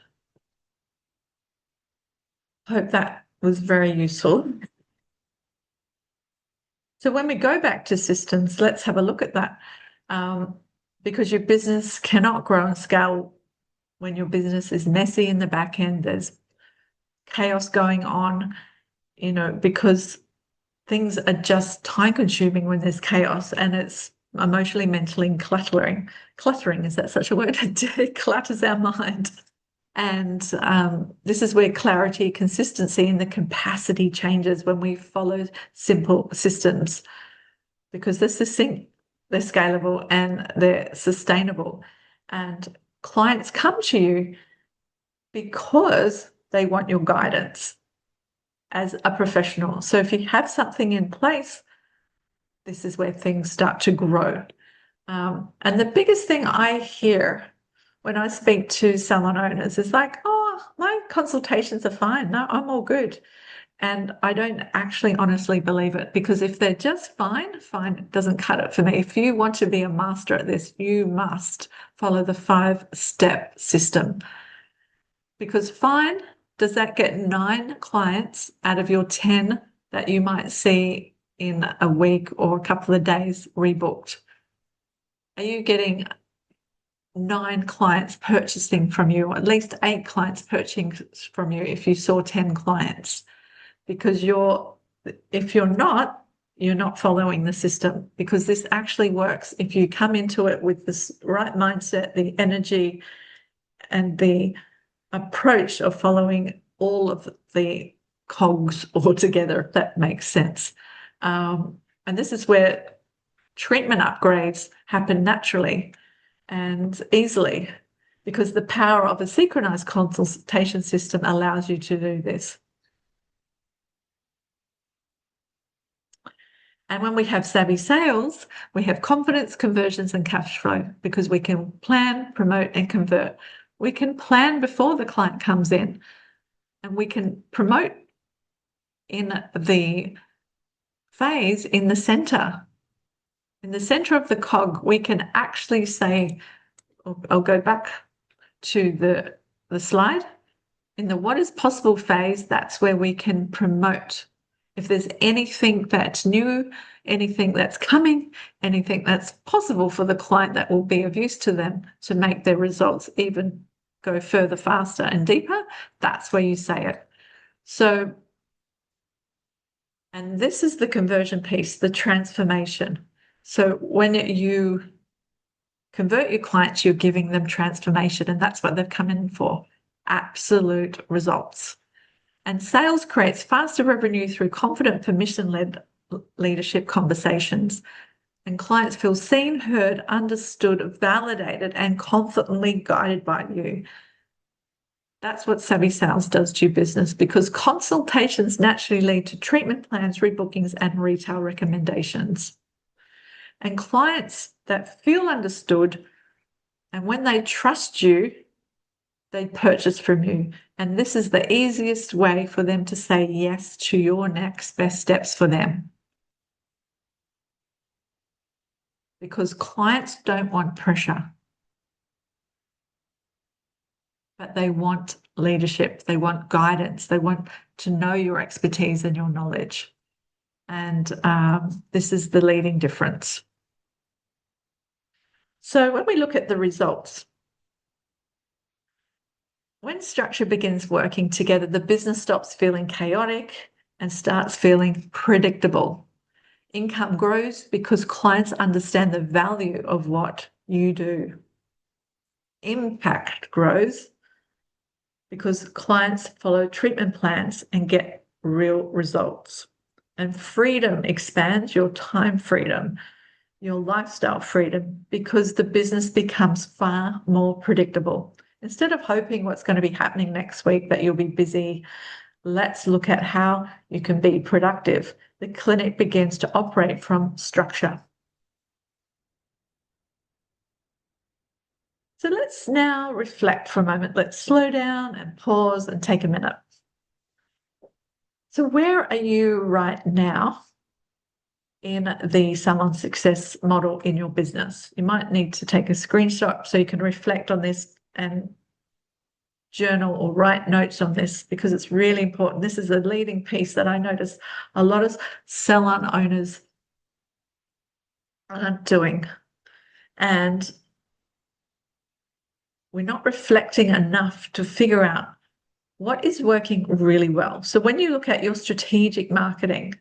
Hope that was very useful. So when we go back to systems, let's have a look at that, because your business cannot grow and scale when your business is messy in the back end. There's chaos going on, because things are just time consuming when there's chaos, and it's emotionally, mentally cluttering. Cluttering, is that such a word? It clutters our mind. And this is where clarity, consistency, and the capacity changes when we follow simple systems, because they're succinct, they're scalable, and they're sustainable. And clients come to you because they want your guidance as a professional. So if you have something in place, this is where things start to grow. And the biggest thing I hear when I speak to salon owners is like, oh, my consultations are fine. No, I'm all good. And I don't actually honestly believe it, because if they're just fine doesn't cut it for me. If you want to be a master at this, you must follow the 5-step system. Because fine, does that get 9 clients out of your 10 that you might see in a week or a couple of days rebooked? Are you getting 9 clients purchasing from you, or at least 8 clients purchasing from you if you saw 10 clients? Because if you're not, you're not following the system, because this actually works if you come into it with this right mindset, the energy, and the approach of following all of the cogs all together, if that makes sense. And this is where treatment upgrades happen naturally and easily, because the power of a synchronized consultation system allows you to do this. And when we have savvy sales, we have confidence, conversions, and cash flow, because we can plan, promote, and convert. We can plan before the client comes in, and we can promote in the phase in the center. In the center of the cog, we can actually say, I'll go back to the slide. In the what is possible phase, that's where we can promote. If there's anything that's new, anything that's coming, anything that's possible for the client that will be of use to them to make their results even go further, faster, and deeper, that's where you say it. So, and this is the conversion piece, the transformation. So when you convert your clients, you're giving them transformation, and that's what they've come in for, absolute results. And sales creates faster revenue through confident, permission-led leadership conversations. And clients feel seen, heard, understood, validated, and confidently guided by you. That's what savvy sales does to your business, because consultations naturally lead to treatment plans, rebookings, and retail recommendations. And clients that feel understood, and when they trust you, they purchase from you. And this is the easiest way for them to say yes to your next best steps for them. Because clients don't want pressure, but they want leadership. They want guidance. They want to know your expertise and your knowledge. And this is the leading difference. So when we look at the results, when structure begins working together, the business stops feeling chaotic and starts feeling predictable. Income grows because clients understand the value of what you do. Impact grows because clients follow treatment plans and get real results. And freedom expands, your time freedom, your lifestyle freedom, because the business becomes far more predictable. Instead of hoping what's going to be happening next week, that you'll be busy, let's look at how you can be productive. The clinic begins to operate from structure. So let's now reflect for a moment. Let's slow down and pause and take a minute. So where are you right now in the salon success model in your business? You might need to take a screenshot so you can reflect on this and journal or write notes on this, because it's really important. This is a leading piece that I notice a lot of salon owners aren't doing. And we're not reflecting enough to figure out what is working really well. So when you look at your strategic marketing,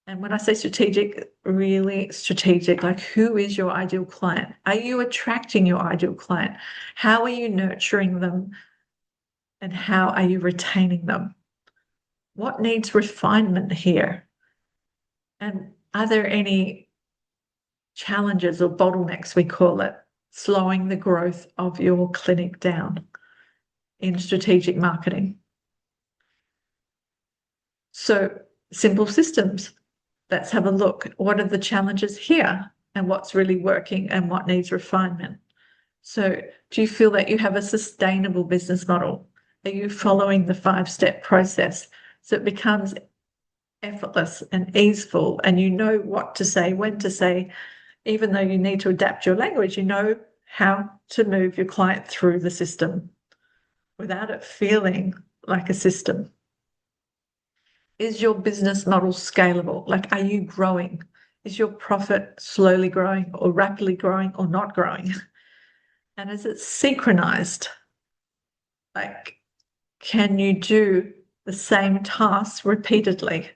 and when I say strategic, really strategic, like who is your ideal client? Are you attracting your ideal client? How are you nurturing them? And how are you retaining them? What needs refinement here? And are there any challenges or bottlenecks, we call it, slowing the growth of your clinic down in strategic marketing? So simple systems. Let's have a look. What are the challenges here, and what's really working, and what needs refinement? So do you feel that you have a sustainable business model? Are you following the 5-step process so it becomes effortless and easeful, and you know what to say, when to say, even though you need to adapt your language, you know how to move your client through the system without it feeling like a system? Is your business model scalable? Like, are you growing? Is your profit slowly growing or rapidly growing or not growing? And is it synchronized? Like, can you do the same tasks repeatedly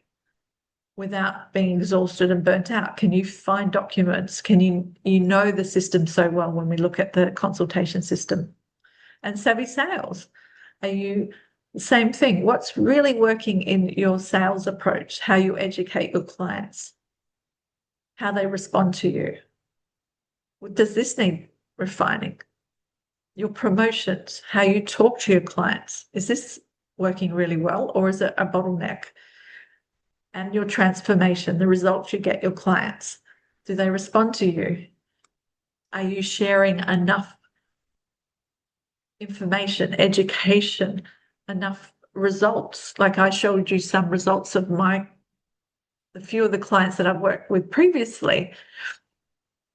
without being exhausted and burnt out? Can you find documents? Can you know the system so well when we look at the consultation system? and savvy sales? Are you same thing? What's really working in your sales approach? How you educate your clients, how they respond to you. Does this need refining? Your promotions, how you talk to your clients. Is this working really well, or is it a bottleneck? And your transformation, the results you get your clients. Do they respond to you? Are you sharing enough information, education, enough results? Like I showed you some results of the few of the clients that I've worked with previously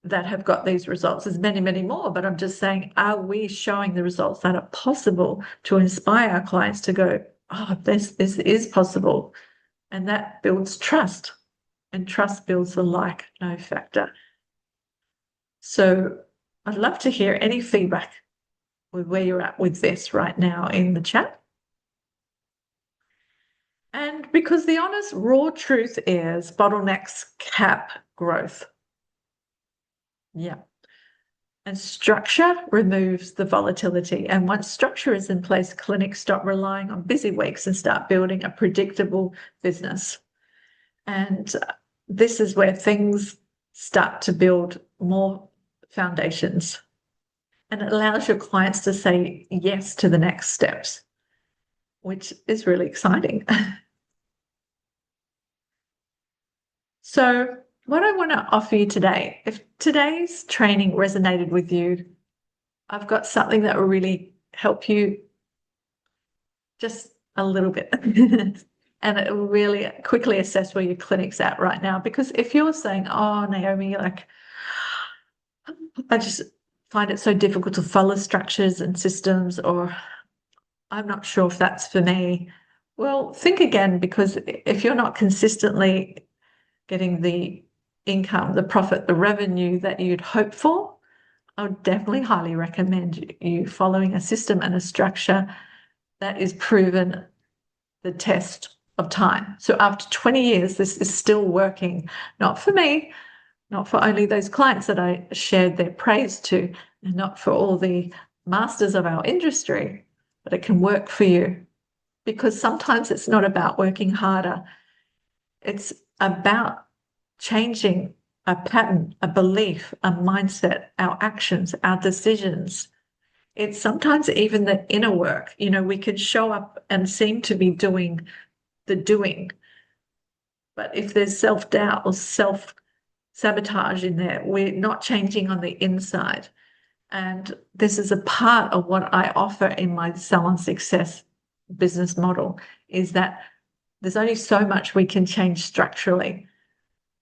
that have got these results. There's many, many more, but I'm just saying, are we showing the results that are possible to inspire our clients to go, oh, this is possible? And that builds trust, and trust builds the like no factor. So I'd love to hear any feedback with where you're at with this right now in the chat. And because the honest, raw truth is bottlenecks cap growth. Yeah. And structure removes the volatility. And once structure is in place, clinics stop relying on busy weeks and start building a predictable business. And this is where things start to build more foundations. And it allows your clients to say yes to the next steps, which is really exciting. So what I want to offer you today, if today's training resonated with you, I've got something that will really help you just a little bit. And it will really quickly assess where your clinic's at right now. Because if you're saying, oh, Naomi, like, I just find it so difficult to follow structures and systems, or I'm not sure if that's for me. Well, think again, because if you're not consistently getting the income, the profit, the revenue that you'd hope for, I would definitely highly recommend you following a system and a structure that is proven the test of time. So after 20 years, this is still working, not for me, not for only those clients that I shared their praise to, and not for all the masters of our industry, but it can work for you. Because sometimes it's not about working harder. It's about changing a pattern, a belief, a mindset, our actions, our decisions. It's sometimes even the inner work. You know, we can show up and seem to be doing the doing, but if there's self-doubt or self-sabotage in there, we're not changing on the inside. And this is a part of what I offer in my salon success business model, is that there's only so much we can change structurally,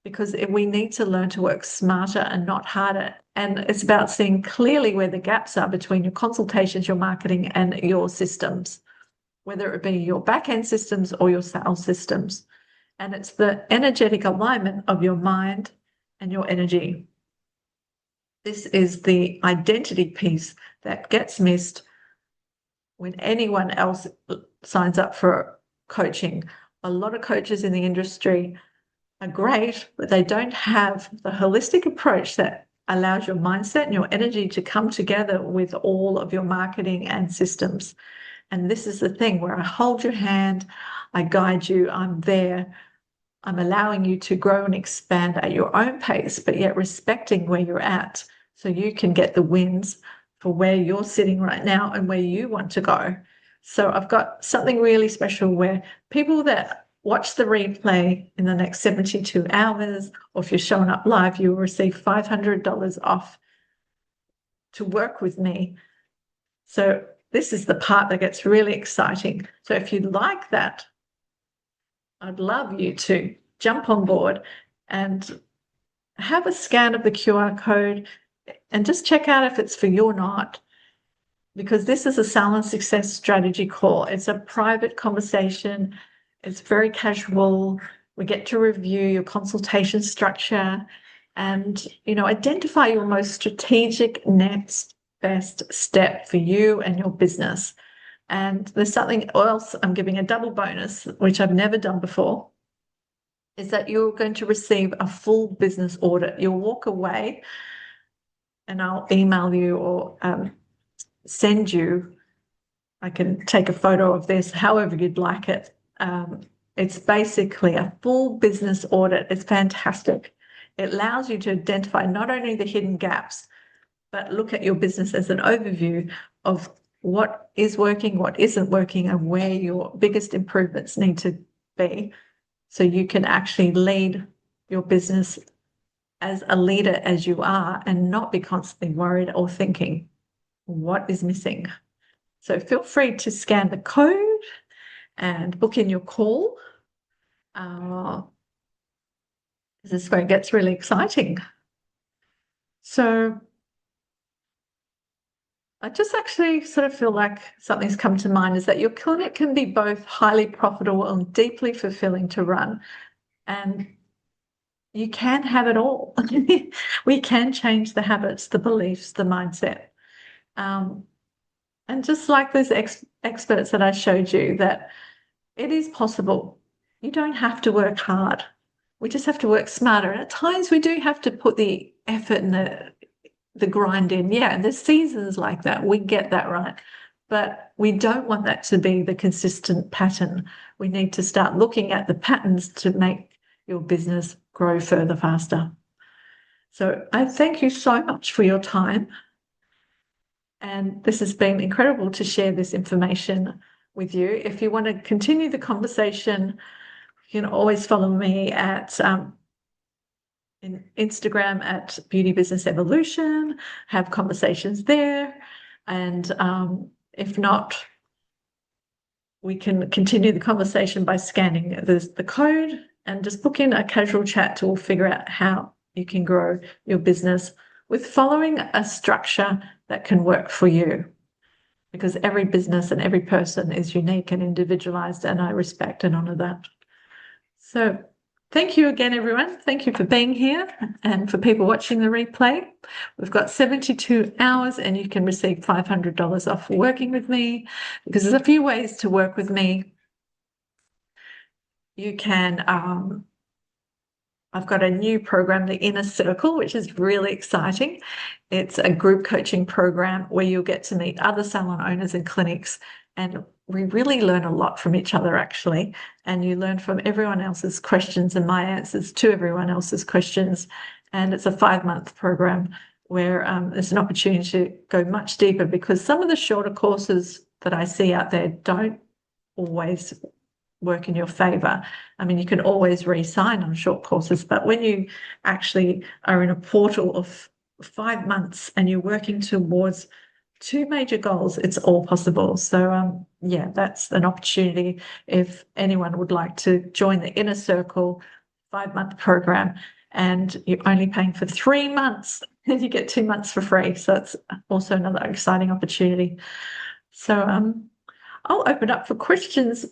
because we need to learn to work smarter and not harder. And it's about seeing clearly where the gaps are between your consultations, your marketing, and your systems, whether it be your back-end systems or your sales systems. And it's the energetic alignment of your mind and your energy. This is the identity piece that gets missed when anyone else signs up for coaching. A lot of coaches in the industry are great, but they don't have the holistic approach that allows your mindset and your energy to come together with all of your marketing and systems. And this is the thing where I hold your hand, I guide you, I'm there, I'm allowing you to grow and expand at your own pace, but yet respecting where you're at so you can get the wins for where you're sitting right now and where you want to go. So I've got something really special where people that watch the replay in the next 72 hours, or if you're showing up live, you will receive $500 off to work with me. So this is the part that gets really exciting. So if you'd like that, I'd love you to jump on board and have a scan of the QR code and just check out if it's for you or not. Because this is a salon success strategy call. It's a private conversation. It's very casual. We get to review your consultation structure and, identify your most strategic next best step for you and your business. And there's something else I'm giving a double bonus, which I've never done before, is that you're going to receive a full business audit. You'll walk away and I'll email you or send you I can take a photo of this, however you'd like it. It's basically a full business audit. It's fantastic. It allows you to identify not only the hidden gaps, but look at your business as an overview of what is working, what isn't working, and where your biggest improvements need to be. So you can actually lead your business as a leader as you are and not be constantly worried or thinking, what is missing? So feel free to scan the code and book in your call. This is where it gets really exciting. So I just actually sort of feel like something's come to mind is that your clinic can be both highly profitable and deeply fulfilling to run. And you can have it all. We can change the habits, the beliefs, the mindset. And just like those experts that I showed you, that it is possible. You don't have to work hard. We just have to work smarter. And at times we do have to put the effort and the grind in. Yeah, and there's seasons like that. We get that right. But we don't want that to be the consistent pattern. We need to start looking at the patterns to make your business grow further faster. So I thank you so much for your time. And this has been incredible to share this information with you. If you want to continue the conversation, you can always follow me at in Instagram at Beauty Business Evolution, have conversations there. And if not, we can continue the conversation by scanning the code and just book in a casual chat to figure out how you can grow your business with following a structure that can work for you. Because every business and every person is unique and individualized, and I respect and honor that. So thank you again, everyone. Thank you for being here, and for people watching the replay. We've got 72 hours and you can receive $500 off for working with me, because there's a few ways to work with me. You can, I've got a new program, the Inner Circle, which is really exciting. It's a group coaching program where you'll get to meet other salon owners and clinics, and we really learn a lot from each other, actually. And you learn from everyone else's questions and my answers to everyone else's questions. And it's a 5-month program where there's an opportunity to go much deeper, because some of the shorter courses that I see out there don't always work in your favor. I mean, you can always re-sign on short courses, but when you actually are in a portal of 5 months and you're working towards 2 major goals, it's all possible. So yeah, that's an opportunity if anyone would like to join the Inner Circle 5-month program, and you're only paying for 3 months and you get 2 months for free. So it's also another exciting opportunity. So I'll open up for questions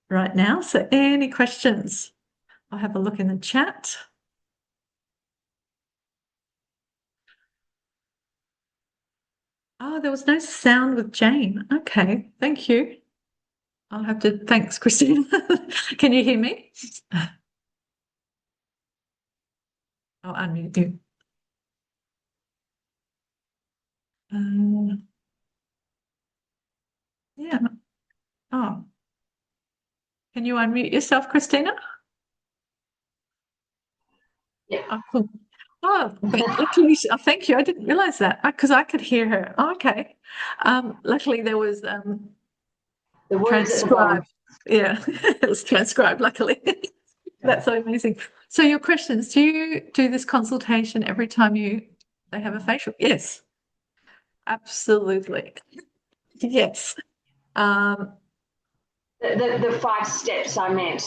right now. So any questions? I'll have a look in the chat. Oh, there was no sound with Jane. Okay, thank you. I'll have to, thanks, Christine. Can you hear me? I'll unmute you. Yeah. Oh, can you unmute yourself, Christina? Yeah. Oh, cool. Oh, luckily, thank you. I didn't realize that, because I could hear her. Oh, okay. Luckily there was The words at the bottom. transcribed. Yeah, it was transcribed, luckily. That's so amazing. So your questions, do you do this consultation every time they have a facial? Yes, absolutely. Yes. The 5 steps I meant.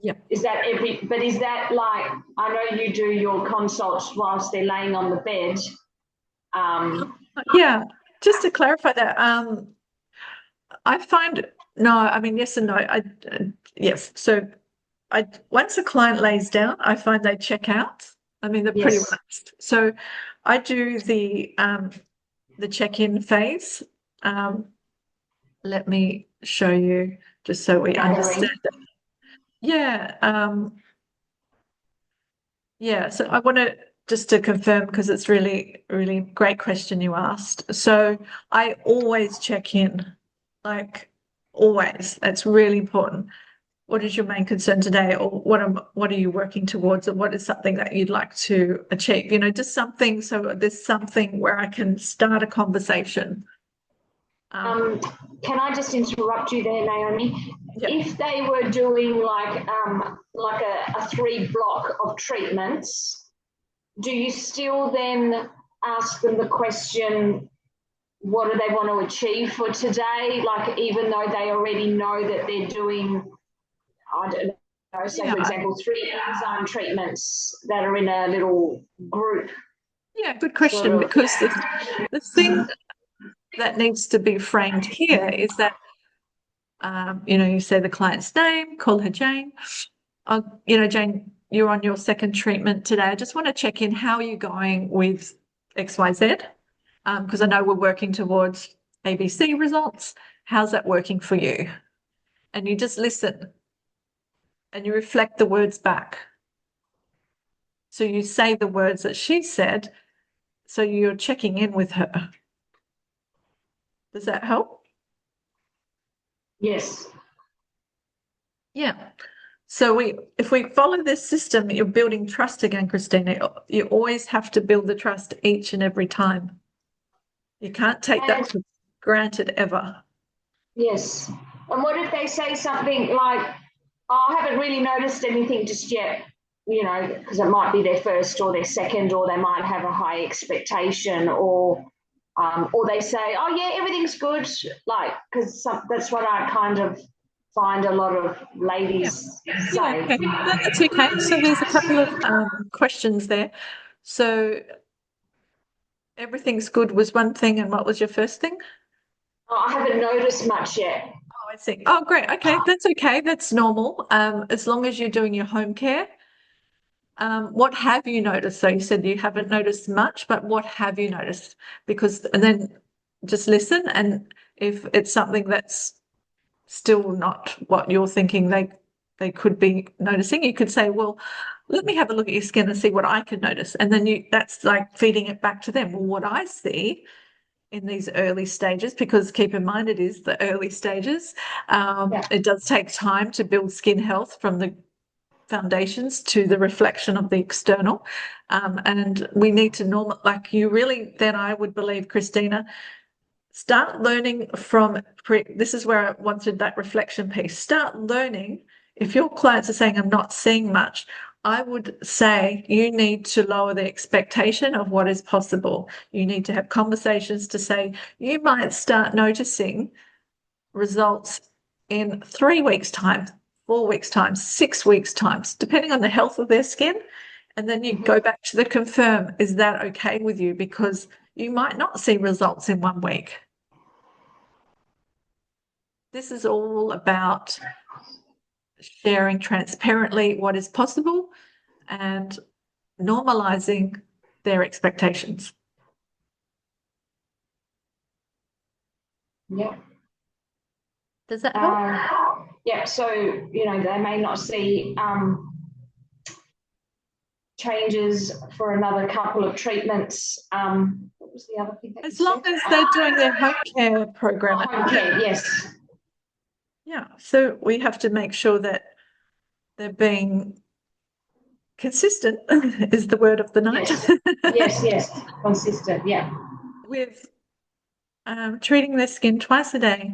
Yeah. Is that but is that like, I know you do your consults whilst they're laying on the bed. Yeah, just to clarify that, I find, no, I mean, yes and no. Yes. So once a client lays down, I find they check out. I mean, they're pretty Yes. relaxed. So I do the check-in phase. Let me show you just so we understand it. Yeah. Yeah. So I want to just to confirm, because it's really, really great question you asked. So I always check in, like always. That's really important. What is your main concern today, or what are you working towards, or what is something that you'd like to achieve? Just something, so there's something where I can start a conversation. Can I just interrupt you there, Naomi? Yeah. If they were doing like a 3 block of treatments, do you still then ask them the question, what do they want to achieve for today? Like, even though they already know that they're doing, I don't know, say for example, 3 enzyme treatments that are in a little group. Yeah, good question. Because the thing that needs to be framed here is that, you say the client's name, call her Jane. Jane, you're on your second treatment today. I just want to check in. How are you going with XYZ? Because I know we're working towards ABC results. How's that working for you? And you just listen and you reflect the words back. So you say the words that she said, so you're checking in with her. Does that help? Yes. Yeah. So if we follow this system, you're building trust again, Christina. You always have to build the trust each and every time. You can't take that for granted ever. Yes. And what if they say something like, oh, I haven't really noticed anything just yet, because it might be their first or their second, or they might have a high expectation, or they say, oh yeah, everything's good, like, because that's what I kind of find a lot of ladies say. Okay. That's okay. So there's a couple of questions there. So everything's good was one thing, and what was your first thing? Oh, I haven't noticed much yet. Oh, I see. Oh, great. Okay, that's okay. That's normal. As long as you're doing your home care. What have you noticed? So you said you haven't noticed much, but what have you noticed? And then just listen, and if it's something that's still not what you're thinking they could be noticing, you could say, well, let me have a look at your skin and see what I can notice. And then that's like feeding it back to them. Well, what I see in these early stages, because keep in mind it is the early stages, it does take time to build skin health from the foundations to the reflection of the external. And we need to like you really, then I would believe, Christina, start learning from this is where I wanted that reflection piece. Start learning. If your clients are saying, I'm not seeing much, I would say you need to lower the expectation of what is possible. You need to have conversations to say, you might start noticing results in 3 weeks' time, 4 weeks' time, 6 weeks' time, depending on the health of their skin. And then you go back to the confirm, is that okay with you? Because you might not see results in 1 week. This is all about sharing transparently what is possible and normalizing their expectations. Yeah. Does that help? Yeah. So, they may not see changes for another couple of treatments. What was the other thing that as you long said? as they're doing their home care program. Home care, yes. Yeah. So we have to make sure that they're being consistent is the word of the night. Yes. Consistent, yeah. With treating their skin twice a day.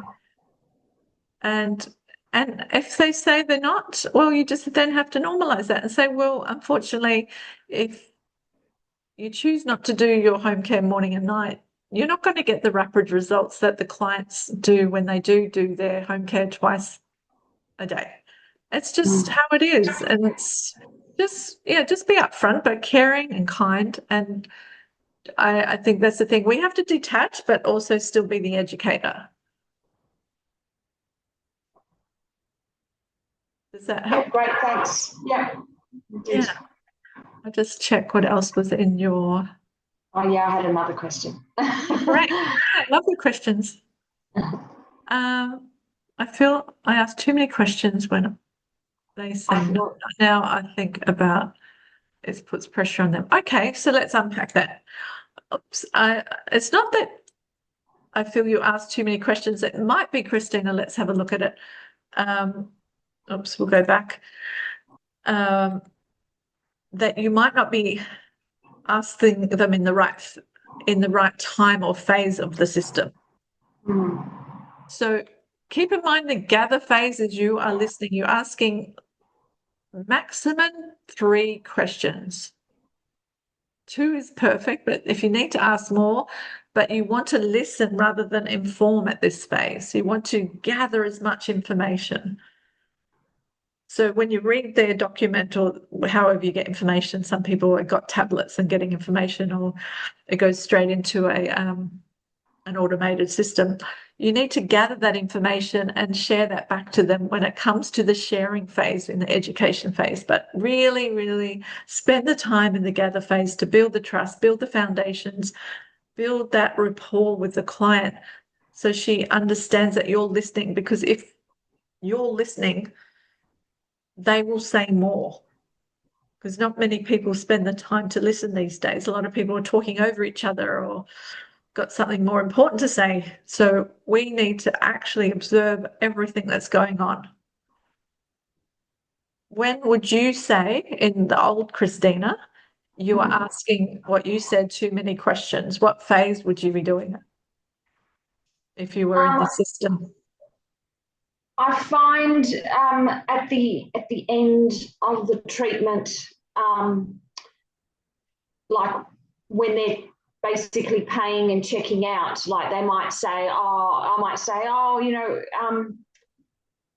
And if they say they're not, well, you just then have to normalize that and say, well, unfortunately, if you choose not to do your home care morning and night, you're not going to get the rapid results that the clients do when they do their home care twice a day. It's just how it is. And it's just be upfront, but caring and kind. And I think that's the thing. We have to detach, but also still be the educator. Does that help? Yeah, great, thanks. Yeah. Yeah. I'll just check what else was in your. Oh, yeah, I had another question. Great. I love the questions. I feel I asked too many questions when they say no. Now I think about it puts pressure on them. Okay, so let's unpack that. Oops, it's not that I feel you asked too many questions. It might be, Christina, let's have a look at it. Oops, we'll go back. That you might not be asking them in the right time or phase of the system. So keep in mind the gather phase as you are listening. You're asking maximum 3 questions. 2 is perfect, but if you need to ask more, but you want to listen rather than inform at this phase, you want to gather as much information. So when you read their document or however you get information, some people have got tablets and getting information, or it goes straight into an automated system. You need to gather that information and share that back to them when it comes to the sharing phase in the education phase. But really, really spend the time in the gather phase to build the trust, build the foundations, build that rapport with the client so she understands that you're listening. Because if you're listening, they will say more. Because not many people spend the time to listen these days. A lot of people are talking over each other or got something more important to say. So we need to actually observe everything that's going on. When would you say, in the old Christina, you are asking what you said, too many questions? What phase would you be doing it if you were in the system? I find at the end of the treatment, like when they're basically paying and checking out, like they might say, oh, I might say, oh, you know,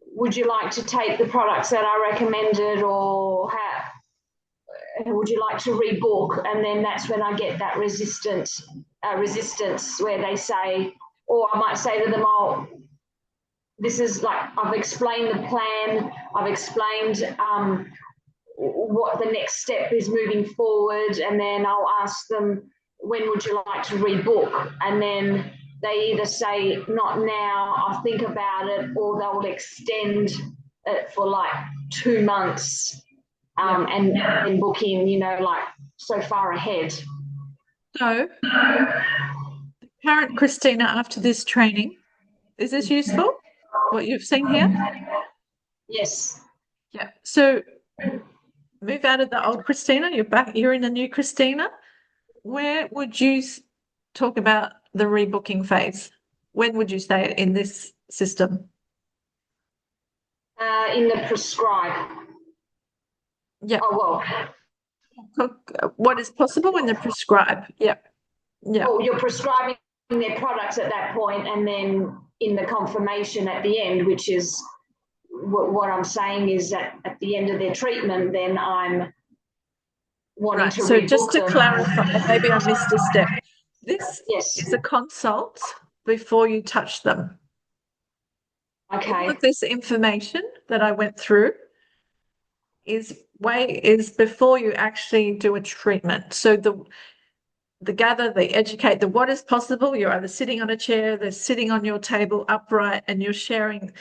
would you like to take the products that I recommended, or would you like to rebook? And then that's when I get that resistance where they say, or I might say to them, oh, this is like, I've explained the plan, I've explained what the next step is moving forward, and then I'll ask them, when would you like to rebook? And then they either say, not now, I'll think about it, or they'll extend it for like 2 months and book in, you know, like so far ahead. So, current Christina, after this training, is this useful, what you've seen here? Yes. Yeah. So move out of the old Christina, you're in the new Christina. Where would you talk about the rebooking phase? When would you say it in this system? In the prescribe. Yeah. Oh, well. What is possible in the prescribe? Yeah. Yeah. Oh, you're prescribing their products at that point, and then in the confirmation at the end, which is what I'm saying is that at the end of their treatment, then I'm wanting to So rebook just to them. clarify, maybe I missed a step. This Yes. is a consult before you touch them. Okay. All of this information that I went through is before you actually do a treatment. So the gather, the educate, the what is possible, you're either sitting on a chair, they're sitting on your table upright, and you're sharing,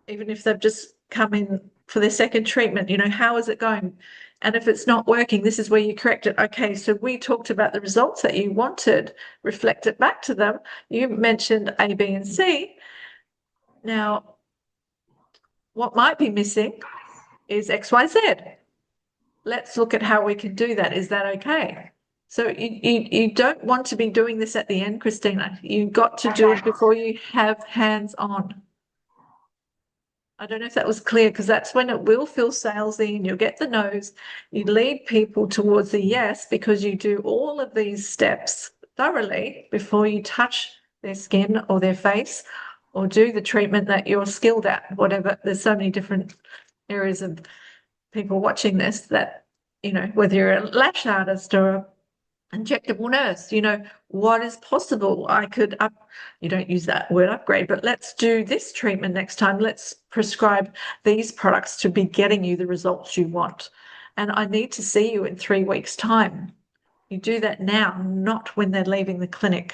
even if they've just come in for their second treatment, you know, how is it going? And if it's not working, this is where you correct it. Okay, so we talked about the results that you wanted, reflect it back to them. You mentioned A, B, and C. Now, what might be missing is X, Y, Z. Let's look at how we can do that. Is that okay? So you don't want to be doing this at the end, Christina. You've got to do it before you have hands on. I don't know if that was clear, because that's when it will feel salesy and you'll get the no's. You lead people towards the yes because you do all of these steps thoroughly before you touch their skin or their face or do the treatment that you're skilled at, whatever. There's so many different areas of people watching this that, you know, whether you're a lash artist or a injectable nurse, you know, what is possible? I could you don't use that word upgrade, but let's do this treatment next time. Let's prescribe these products to be getting you the results you want. And I need to see you in 3 weeks' time. You do that now, not when they're leaving the clinic.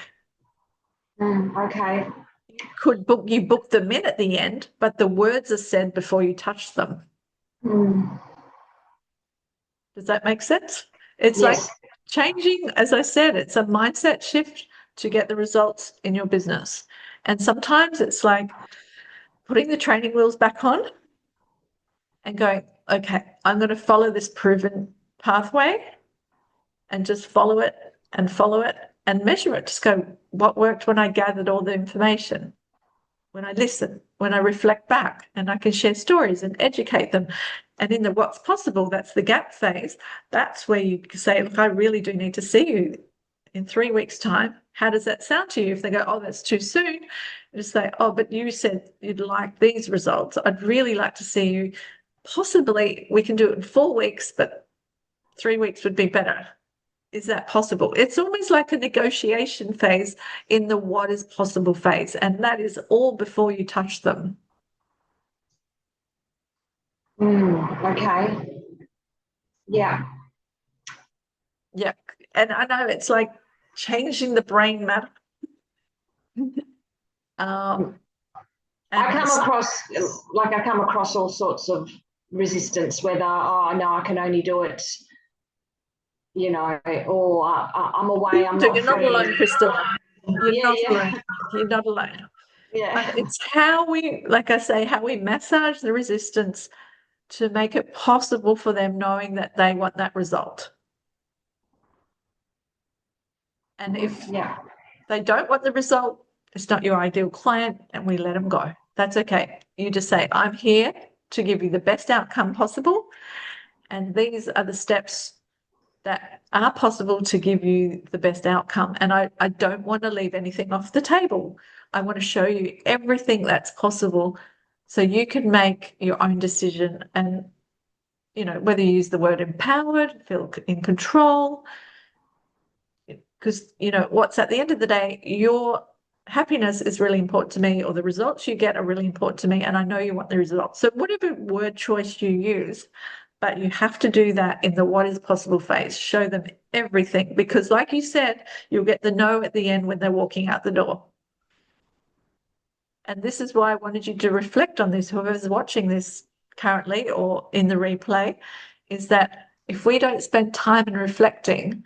Okay. You book them in at the end, but the words are said before you touch them. Does that make sense? It's like Yes. changing, as I said, it's a mindset shift to get the results in your business. And sometimes it's like putting the training wheels back on and going, okay, I'm going to follow this proven pathway and just follow it and measure it. Just go, what worked when I gathered all the information, when I listen, when I reflect back, and I can share stories and educate them. And in the what's possible, that's the gap phase. That's where you say, look, I really do need to see you in 3 weeks' time. How does that sound to you? If they go, oh, that's too soon, just say, oh, but you said you'd like these results. I'd really like to see you. Possibly we can do it in 4 weeks, but 3 weeks would be better. Is that possible? It's almost like a negotiation phase in the what is possible phase, and that is all before you touch them. Okay. Yeah. Yeah. And I know it's like changing the brain matter. I come across all sorts of resistance, whether, oh, no, I can only do it, or I'm away, I'm not you're not free. alone, Christina. You're Yeah, not yeah. alone. You're not alone. Yeah. It's how we, like I say, how we massage the resistance to make it possible for them knowing that they want that result. And if they don't want the result, it's not your ideal client, and we let them go. That's okay. You just say, I'm here to give you the best outcome possible. And these are the steps that are possible to give you the best outcome. And I don't want to leave anything off the table. I want to show you everything that's possible so you can make your own decision. And, whether you use the word empowered, feel in control, because, what's at the end of the day, your happiness is really important to me, or the results you get are really important to me. And I know you want the results. So whatever word choice you use, but you have to do that in the what is possible phase. Show them everything, because like you said, you'll get the no at the end when they're walking out the door. And this is why I wanted you to reflect on this, whoever's watching this currently or in the replay, is that if we don't spend time in reflecting,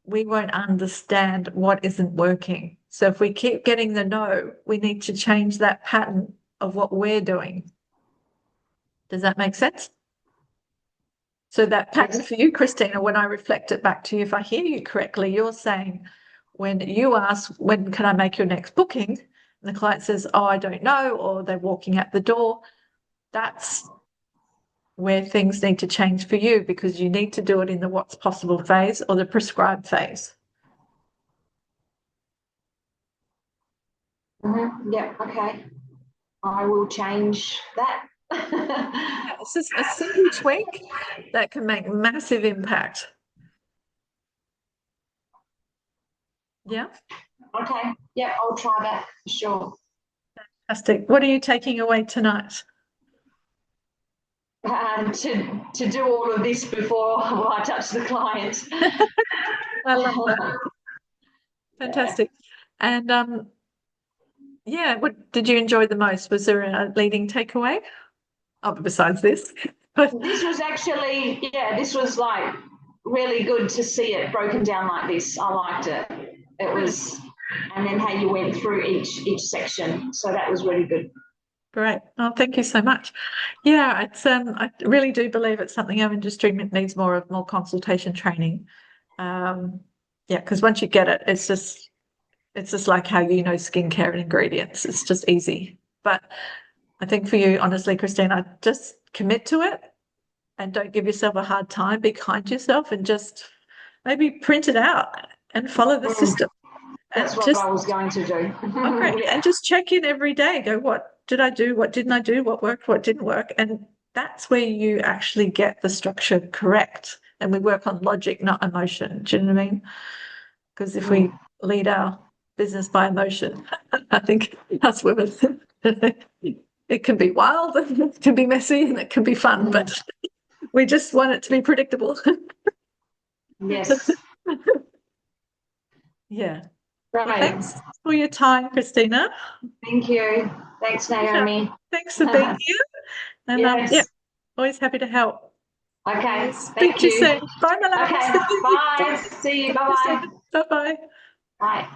we won't understand what isn't working. So if we keep getting the no, we need to change that pattern of what we're doing. Does that make sense? So that pattern for you, Christina, when I reflect it back to you, if I hear you correctly, you're saying when you ask, when can I make your next booking? And the client says, oh, I don't know, or they're walking out the door. That's where things need to change for you, because you need to do it in the what's possible phase or the prescribed phase. Yeah, okay. I will change that. It's just a simple tweak that can make massive impact. Yeah. Okay. Yeah, I'll try that for sure. Fantastic. What are you taking away tonight? To do all of this before I touch the client. I love that. Fantastic. And what did you enjoy the most? Was there a leading takeaway? Oh, besides this. This was actually, this was like really good to see it broken down like this. I liked it. It was, and then how you went through each section. So that was really good. Great. Oh, thank you so much. Yeah, it's I really do believe it's something our industry needs more consultation training. Because once you get it, it's just like how skincare and ingredients. It's just easy. But I think for you, honestly, Christina, just commit to it and don't give yourself a hard time. Be kind to yourself and just maybe print it out and follow the system. That's what I was going to do. Okay. And just check in every day. Go, what did I do? What didn't I do? What worked? What didn't work? And that's where you actually get the structure correct. And we work on logic, not emotion. Do you know what I mean? Because if we lead our business by emotion, I think us women, it can be wild, and it can be messy, and it can be fun, but we just want it to be predictable. Yes. Yeah. Right. Well, thanks for your time, Christina. Thank you. Thanks, Naomi. Thanks for being here. And yes. always happy to help. Okay, Speak thank to you you. soon. Bye, my loves. Okay, bye. See you. Bye-bye. Bye-bye. Bye.